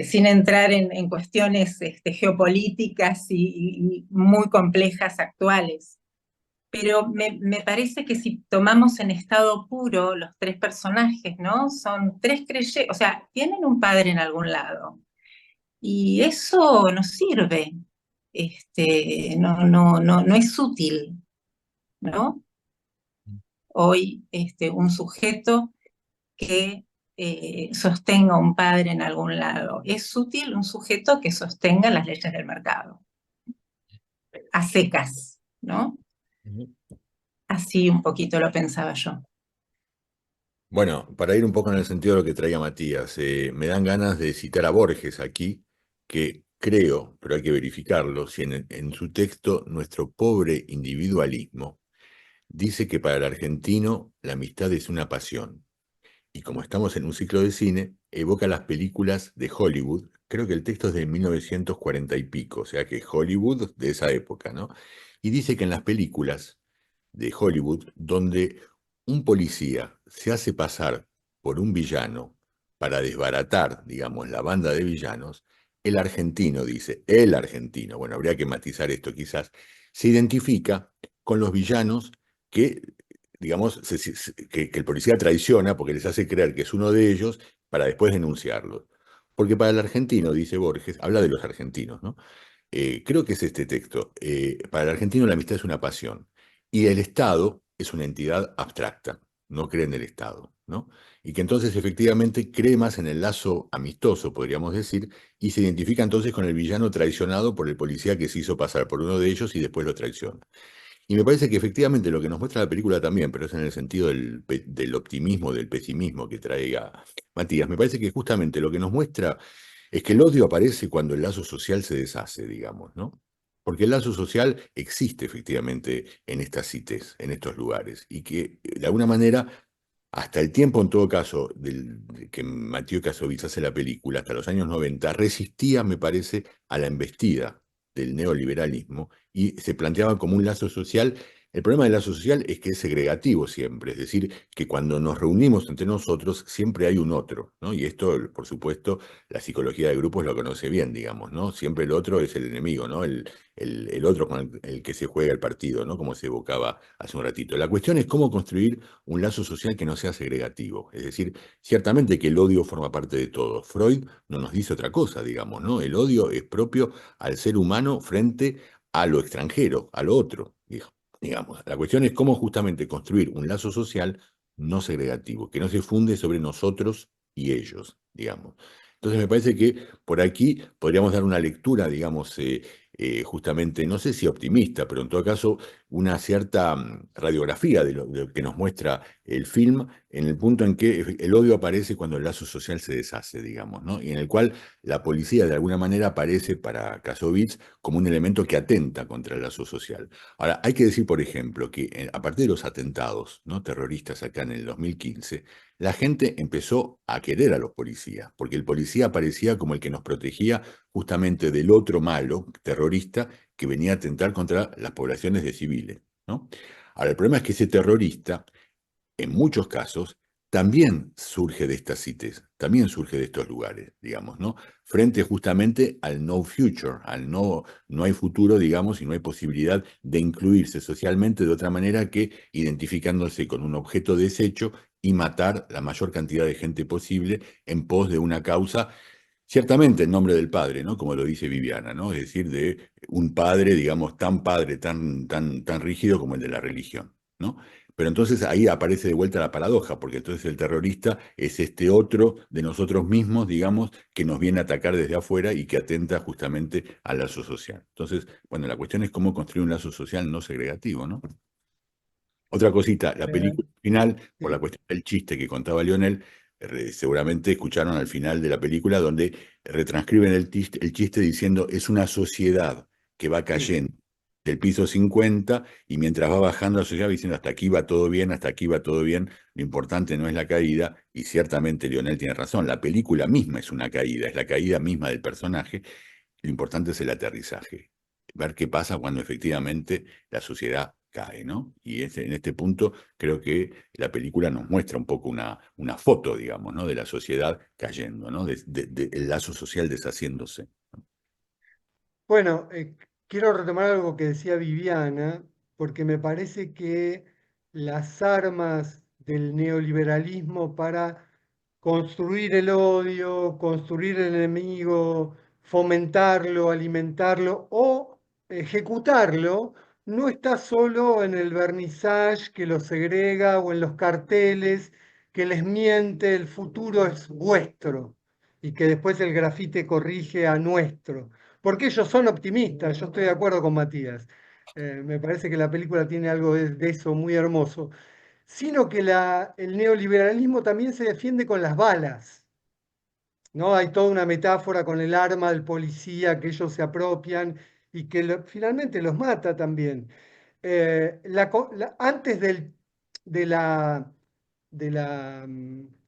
Speaker 7: sin entrar en cuestiones geopolíticas y muy complejas actuales. Pero me parece que si tomamos en estado puro los tres personajes, ¿no? Son tres creyentes, o sea, tienen un padre en algún lado. Y eso no sirve. No es útil, ¿no? Hoy, un sujeto que sostenga un padre en algún lado. Es útil un sujeto que sostenga las leyes del mercado, a secas, ¿no?
Speaker 4: mm.
Speaker 7: Así un poquito lo pensaba yo.
Speaker 4: Bueno, para ir un poco en el sentido de lo que traía Matías, me dan ganas de citar a Borges aquí, que creo, pero hay que verificarlo, si en su texto Nuestro pobre individualismo dice que para el argentino la amistad es una pasión. Y como estamos en un ciclo de cine, evoca las películas de Hollywood. Creo que el texto es de 1940 y pico, o sea que Hollywood de esa época, ¿no? Y dice que en las películas de Hollywood, donde un policía se hace pasar por un villano para desbaratar, digamos, la banda de villanos, el argentino, dice, el argentino, bueno, habría que matizar esto quizás, se identifica con los villanos que, digamos, que el policía traiciona porque les hace creer que es uno de ellos para después denunciarlo. Porque para el argentino, dice Borges, habla de los argentinos, ¿no? Creo que es este texto. Para el argentino la amistad es una pasión y el Estado es una entidad abstracta, no cree en el Estado, ¿no? Y que entonces efectivamente cree más en el lazo amistoso, podríamos decir, y se identifica entonces con el villano traicionado por el policía que se hizo pasar por uno de ellos y después lo traiciona. Y me parece que efectivamente lo que nos muestra la película también, pero es en el sentido del optimismo, del pesimismo que traiga Matías, me parece que justamente lo que nos muestra es que el odio aparece cuando el lazo social se deshace, digamos, ¿no? Porque el lazo social existe efectivamente en estas CITES, en estos lugares, y que de alguna manera, hasta el tiempo en todo caso que Mathieu Kassovitz hace la película, hasta los años 90, resistía, me parece, a la embestida del neoliberalismo y se planteaba como un lazo social. El problema del lazo social es que es segregativo siempre, es decir, que cuando nos reunimos entre nosotros siempre hay un otro, ¿no? Y esto, por supuesto, la psicología de grupos lo conoce bien, digamos, ¿no? Siempre el otro es el enemigo, ¿no? El otro con el que se juega el partido, ¿no? Como se evocaba hace un ratito. La cuestión es cómo construir un lazo social que no sea segregativo. Es decir, ciertamente que el odio forma parte de todo. Freud no nos dice otra cosa, digamos, ¿no? El odio es propio al ser humano frente a lo extranjero, a lo otro, digamos. La cuestión es cómo justamente construir un lazo social no segregativo, que no se funde sobre nosotros y ellos, digamos. Entonces me parece que por aquí podríamos dar una lectura, digamos, justamente, no sé si optimista, pero en todo caso una cierta radiografía de lo que nos muestra el film, en el punto en que el odio aparece cuando el lazo social se deshace, digamos, ¿no? Y en el cual la policía de alguna manera aparece para Kassovitz como un elemento que atenta contra el lazo social. Ahora, hay que decir, por ejemplo, que a partir de los atentados, ¿no?, terroristas acá en el 2015, la gente empezó a querer a los policías, porque el policía aparecía como el que nos protegía justamente del otro malo, terrorista, que venía a atentar contra las poblaciones de civiles, ¿no? Ahora, el problema es que ese terrorista, en muchos casos, también surge de estas CITES, también surge de estos lugares, digamos, ¿no? Frente justamente al no future, al no hay futuro, digamos, y no hay posibilidad de incluirse socialmente de otra manera que identificándose con un objeto desecho y matar la mayor cantidad de gente posible en pos de una causa, ciertamente en nombre del padre, ¿no? Como lo dice Viviana, ¿no? Es decir, de un padre, digamos, tan padre, tan rígido como el de la religión, ¿no? Pero entonces ahí aparece de vuelta la paradoja, porque entonces el terrorista es este otro de nosotros mismos, digamos, que nos viene a atacar desde afuera y que atenta justamente al lazo social. Entonces, bueno, la cuestión es cómo construir un lazo social no segregativo, ¿no? Otra cosita, la película final, por la
Speaker 2: Sí,
Speaker 4: cuestión del chiste que contaba Lionel, seguramente escucharon al final de la película donde retranscriben el chiste diciendo es una sociedad que va
Speaker 2: sí.
Speaker 4: cayendo del piso 50 y mientras va bajando la sociedad va diciendo hasta aquí va todo bien, hasta aquí va todo bien, lo importante no es la caída y ciertamente Lionel tiene razón, la película misma es una caída, es la caída misma del personaje, lo importante es el aterrizaje, ver qué pasa cuando efectivamente la sociedad cae, ¿no? Y en este punto creo que la película nos muestra un poco una foto, digamos, ¿no?, de la sociedad cayendo, ¿no? El lazo social deshaciéndose.
Speaker 2: Bueno, quiero retomar algo que decía Viviana, porque me parece que las armas del neoliberalismo para construir el odio, construir el enemigo, fomentarlo, alimentarlo o ejecutarlo, no está solo en el vernissage que los segrega o en los carteles que les miente el futuro es vuestro y que después el grafite corrige a nuestro. Porque ellos son optimistas, yo estoy de acuerdo con Matías. Me parece que la película tiene algo de eso muy hermoso, sino que el neoliberalismo también se defiende con las balas, ¿no? Hay toda una metáfora con el arma del policía que ellos se apropian y que finalmente los mata también. Antes de la,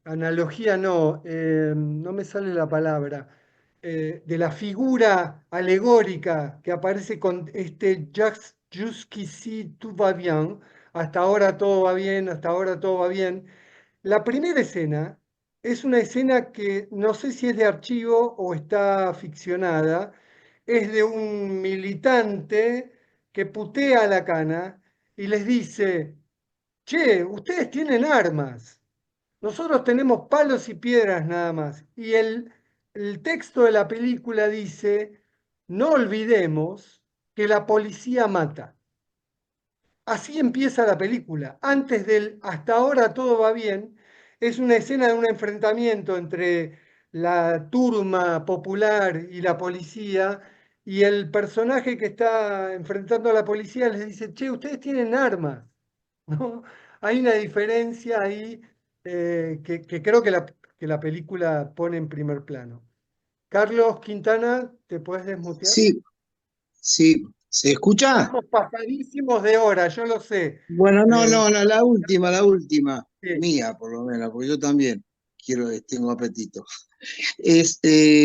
Speaker 2: analogía, no, no me sale la palabra, de la figura alegórica que aparece con este Jusqu'ici tout va bien, hasta ahora todo va bien, hasta ahora todo va bien. La primera escena es una escena que no sé si es de archivo o está ficcionada, es de un militante que putea a la cana y les dice, che, ustedes tienen armas, nosotros tenemos palos y piedras nada más. Y el texto de la película dice, no olvidemos que la policía mata. Así empieza la película. Antes del hasta ahora todo va bien, es una escena de un enfrentamiento entre la turma popular y la policía, y el personaje que está enfrentando a la policía les dice, che, ustedes tienen armas, ¿no? Hay una diferencia ahí que creo que la película pone en primer plano. Carlos Quintana, ¿te puedes desmutear?
Speaker 8: Sí, sí. ¿Se escucha?
Speaker 2: Estamos pasadísimos de hora, yo lo sé.
Speaker 8: Bueno, no,
Speaker 2: Eh,
Speaker 8: no, la última,
Speaker 2: sí.
Speaker 8: mía por lo menos, porque yo también tengo apetito.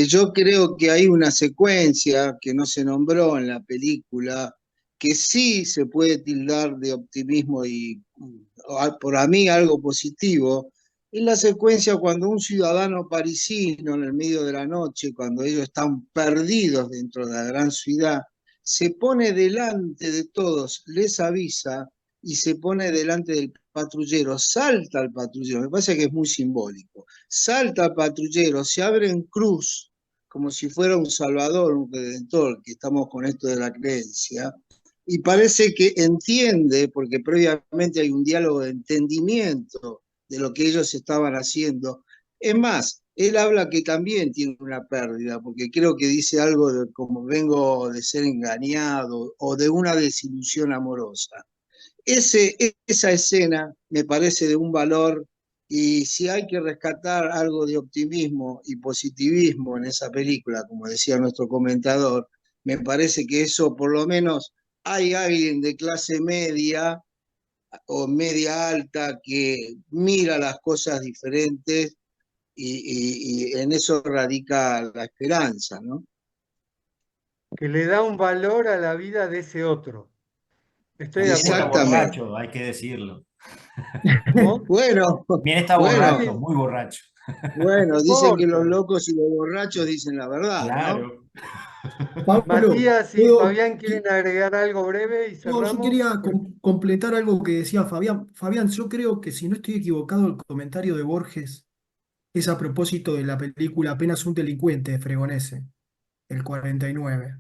Speaker 8: Yo creo que hay una secuencia que no se nombró en la película, que sí se puede tildar de optimismo y por a mí algo positivo. Es la secuencia cuando un ciudadano parisino en el medio de la noche, cuando ellos están perdidos dentro de la gran ciudad, se pone delante de todos, les avisa y se pone delante del patrullero, salta al patrullero, me parece que es muy simbólico, salta al patrullero, se abre en cruz, como si fuera un salvador, un redentor, que estamos con esto de la creencia, y parece que entiende, porque previamente hay un diálogo de entendimiento de lo que ellos estaban haciendo. Es más, él habla que también tiene una pérdida, porque creo que dice algo de como vengo de ser engañado o de una desilusión amorosa. Esa escena me parece de un valor y si hay que rescatar algo de optimismo y positivismo en esa película, como decía nuestro comentador, me parece que eso por lo menos hay alguien de clase media o media alta que mira las cosas diferentes y en eso radica la esperanza, ¿no?
Speaker 2: Que le da un valor a la vida de ese otro. Estoy de
Speaker 1: También está
Speaker 2: acuerdo.
Speaker 8: Exactamente.
Speaker 1: borracho, hay que decirlo.
Speaker 2: ¿Cómo?
Speaker 8: Bueno,
Speaker 1: Bien está
Speaker 8: bueno,
Speaker 1: borracho, muy borracho.
Speaker 8: bueno,
Speaker 2: No
Speaker 8: dicen que
Speaker 2: importa.
Speaker 8: los locos y los borrachos dicen la verdad, ¿no?
Speaker 1: Claro.
Speaker 3: Pablo,
Speaker 2: Matías y
Speaker 3: ¿puedo,
Speaker 2: Fabián quieren agregar algo breve y
Speaker 3: no, yo
Speaker 2: cerramos.
Speaker 3: quería completar algo que decía Fabián. Fabián, yo creo que si no estoy equivocado, el comentario de Borges es a propósito de la película Apenas un delincuente de Fregonese, el 49,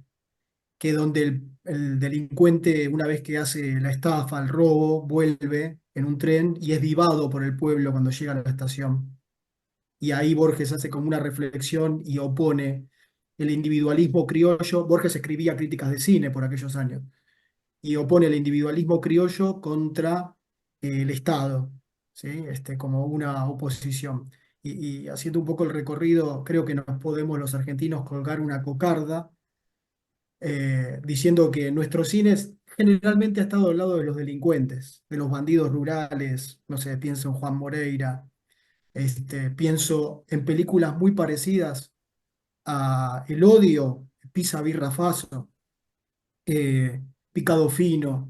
Speaker 3: que donde el delincuente, una vez que hace la estafa, el robo, vuelve en un tren y es vivado por el pueblo cuando llega a la estación. Y ahí Borges hace como una reflexión y opone el individualismo criollo. Borges escribía críticas de cine por aquellos años y opone el individualismo criollo contra el Estado, ¿sí? Como una oposición. Y haciendo un poco el recorrido, creo que nos podemos los argentinos colgar una cocarda diciendo que nuestro cine generalmente ha estado al lado de los delincuentes, de los bandidos rurales, no sé, pienso en Juan Moreira, pienso en películas muy parecidas a El Odio, Pisa Birra Faso, Picado Fino,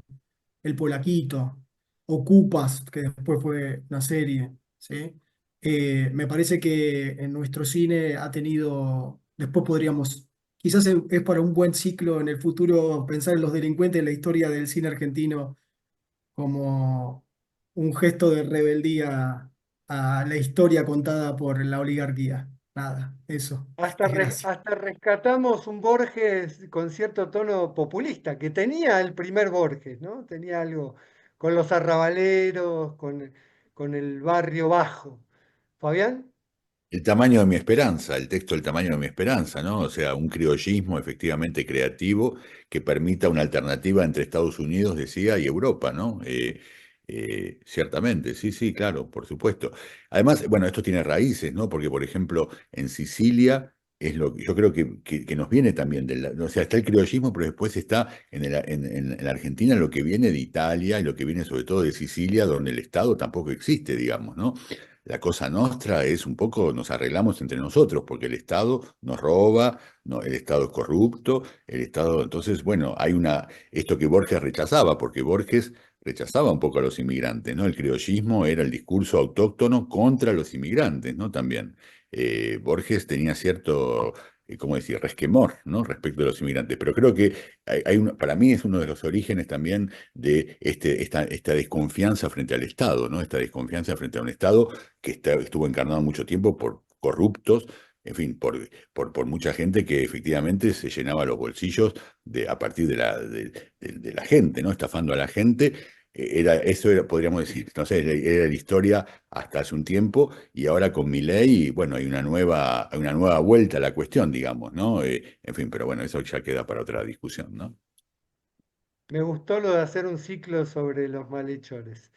Speaker 3: El Polaquito, Ocupas, que después fue una serie, ¿sí? Me parece que en nuestro cine ha tenido, después podríamos, quizás es para un buen ciclo en el futuro pensar en los delincuentes en la historia del cine argentino como un gesto de rebeldía a la historia contada por la oligarquía. Nada, eso. Gracias.
Speaker 2: Hasta rescatamos un Borges con cierto tono populista, que tenía el primer Borges, ¿no? Tenía algo con los arrabaleros, con el barrio bajo. ¿Fabián?
Speaker 4: El tamaño de mi esperanza, el texto El tamaño de mi esperanza, ¿no? O sea, un criollismo efectivamente creativo que permita una alternativa entre Estados Unidos, decía, y Europa, ¿no? Ciertamente, sí, sí, claro, por supuesto. Además, bueno, esto tiene raíces, ¿no? Porque, por ejemplo, en Sicilia es lo que yo creo que nos viene también o sea, está el criollismo, pero después está en la Argentina lo que viene de Italia y lo que viene sobre todo de Sicilia, donde el Estado tampoco existe, digamos, ¿no? La cosa nuestra es un poco, nos arreglamos entre nosotros, porque el Estado nos roba, no, el Estado es corrupto, el Estado, entonces, bueno, esto que Borges rechazaba, porque Borges rechazaba un poco a los inmigrantes, ¿no? El criollismo era el discurso autóctono contra los inmigrantes, ¿no? También. Borges tenía cierto, ¿cómo decir?, resquemor, ¿no? Respecto de los inmigrantes, pero creo que para mí es uno de los orígenes también de esta desconfianza frente al Estado, ¿no? Esta desconfianza frente a un Estado que estuvo encarnado mucho tiempo por corruptos, en fin, por mucha gente que efectivamente se llenaba los bolsillos a partir de la gente, ¿no? Estafando a la gente. Eso era, podríamos decir, no sé, era la historia hasta hace un tiempo y ahora con Milei, bueno, hay una nueva vuelta a la cuestión, digamos, ¿no? En fin, pero bueno, eso ya queda para otra discusión, ¿no?
Speaker 2: Me gustó lo de hacer un ciclo sobre los malhechores.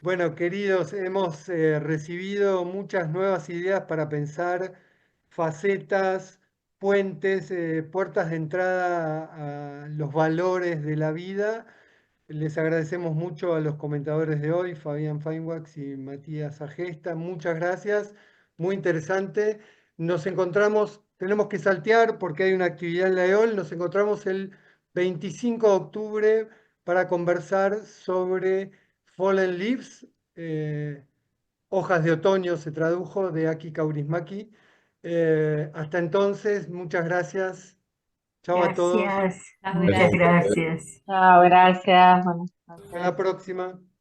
Speaker 2: Bueno, queridos, hemos recibido muchas nuevas ideas para pensar facetas, puentes, puertas de entrada a los valores de la vida. Les agradecemos mucho a los comentadores de hoy, Fabián Feinwax y Matías Agesta. Muchas gracias, muy interesante. Nos encontramos, tenemos que saltear porque hay una actividad en la EOL. Nos encontramos el 25 de octubre para conversar sobre Fallen Leaves, Hojas de Otoño se tradujo, de Aki Kaurismäki. Hasta entonces, muchas gracias. Chao a todos.
Speaker 9: Gracias,
Speaker 6: Chao,
Speaker 9: muchas
Speaker 4: Gracias a ustedes.
Speaker 9: gracias.
Speaker 10: Chao, gracias. Buenas
Speaker 2: Hasta
Speaker 10: noches.
Speaker 2: la próxima.